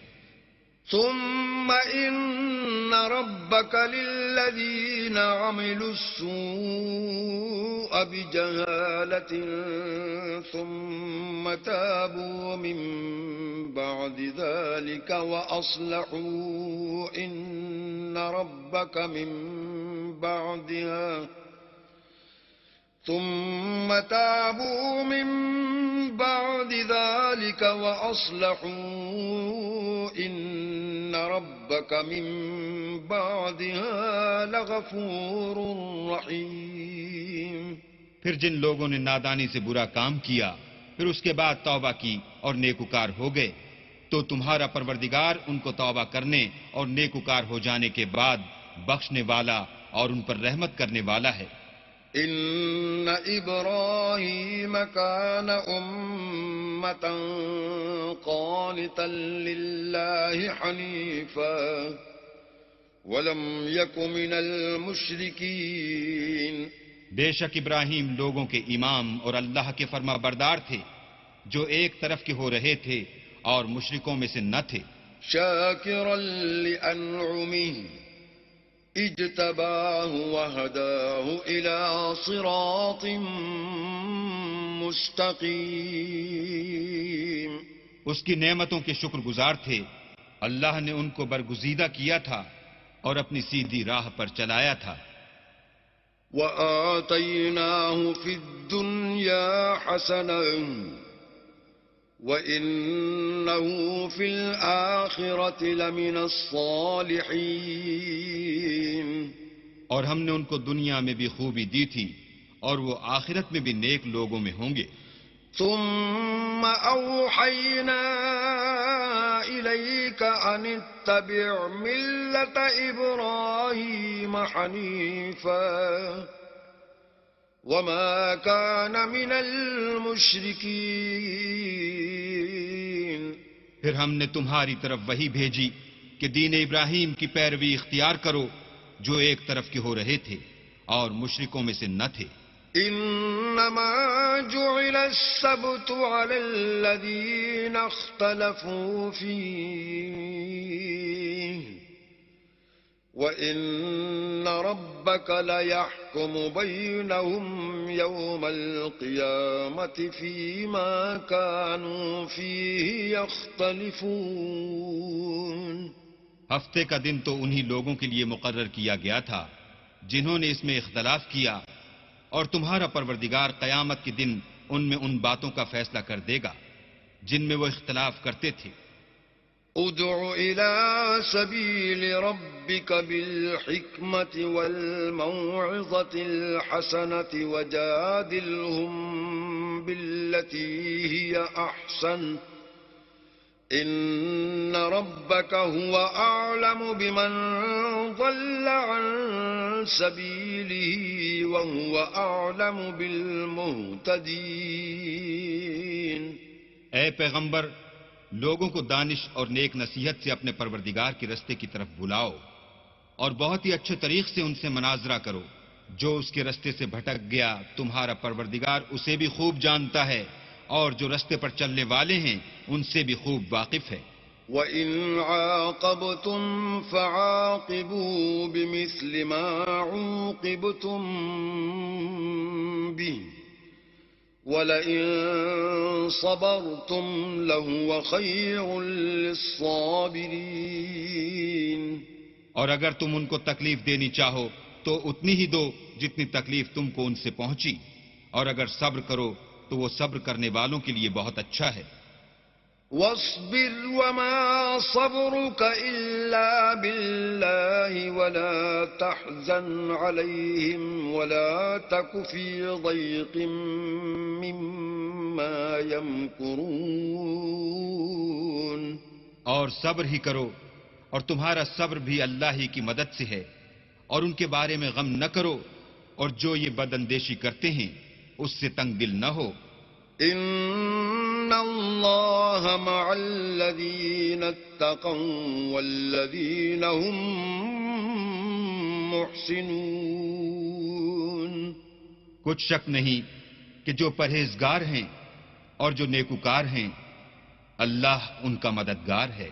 ثم إن ربك للذين عملوا السوء بجهالة ثم تابوا من بعد ذلك وأصلحوا إن ربك من بعدها ثم تابوا من بعد ذلك وأصلحوا إن ربك من بعدها لغفور رحيم. پھر جن لوگوں نے نادانی سے برا کام کیا پھر اس کے بعد توبہ کی اور نیکوکار ہو گئے تو تمہارا پروردگار ان کو توبہ کرنے اور نیکوکار ہو جانے کے بعد بخشنے والا اور ان پر رحمت کرنے والا ہے. إن إبراهيم كان أمة قانتا لله حنيفا ولم يك من المشركين. بے شک ابراہیم لوگوں کے امام اور اللہ کے فرما بردار تھے جو ایک طرف کے ہو رہے تھے اور مشرکوں میں سے نہ تھے. شاكرا لأنعمه اجتباه وهداه إلى صراط مستقيم. اس کی نعمتوں کے شکر گزار تھے. اللہ نے ان کو برگزیدہ کیا تھا اور اپنی سیدھی راہ پر چلایا تھا. وآتيناه في الدنيا حسنة وإنه في الآخرة لمن الصالحين. اور ہم نے ان کو دنیا میں بھی خوبی دی تھی اور وہ آخرت میں بھی نیک لوگوں میں ہوں گے. ثم أوحينا إليك أن اتبع ملة إبراهيم حنيفا وما كان من المشركين. پھر ہم نے تمہاری طرف وحی بھیجی کہ دین ابراہیم کی پیروی اختیار کرو جو ایک طرف کے ہو رہے تھے اور مشرکوں میں سے نہ تھے. انما جعل السبت على الذين اختلفوا فيه وإن ربك ليحكم بينهم يوم القيامة فيما كانوا فيه يختلفون. ہفتے کا دن تو انہی لوگوں کے لیے مقرر کیا گیا تھا جنہوں نے اس میں اختلاف کیا، اور تمہارا پروردگار قیامت کے دن ان میں ان باتوں کا فیصلہ کر دے گا جن میں وہ اختلاف کرتے تھے. ادع إلى سبيل ربك بالحكمة والموعظة الحسنة وجادلهم بالتي هي أحسن إن ربك هو أعلم بمن ضل عن سبيله وهو أعلم بالمهتدين. اے پیغمبر، لوگوں کو دانش اور نیک نصیحت سے اپنے پروردگار کے رستے کی طرف بلاؤ اور بہت ہی اچھے طریق سے ان سے مناظرہ کرو. جو اس کے رستے سے بھٹک گیا تمہارا پروردگار اسے بھی خوب جانتا ہے، اور جو رستے پر چلنے والے ہیں ان سے بھی خوب واقف ہے. وَإِنْ عَاقَبْتُمْ فَعَاقِبُوا بِمِثْلِ مَا عُوقِبْتُمْ بِهِ وَلَئِن صَبَرْتُمْ لَهُوَ خَيْرٌ لِلصَّابِرِينَ. اور اگر تم ان کو تکلیف دینی چاہو تو اتنی ہی دو جتنی تکلیف تم کو ان سے پہنچی، اور اگر صبر کرو تو وہ صبر کرنے والوں کے لیے بہت اچھا ہے. واصبر وما صبرك إلا بالله ولا تحزن عليهم ولا تك في ضيق مما يمكرون. اور صبر ہی کرو، اور تمہارا صبر بھی اللہ ہی کی مدد سے ہے، اور ان کے بارے میں غم نہ کرو، اور جو یہ بد اندیشی کرتے ہیں اس سے تنگ دل نہ ہو. ان اللہ مع الذین اتقوا والذین هم محسنون. کچھ شک نہیں کہ جو پرہیزگار ہیں اور جو نیکوکار ہیں اللہ ان کا مددگار ہے.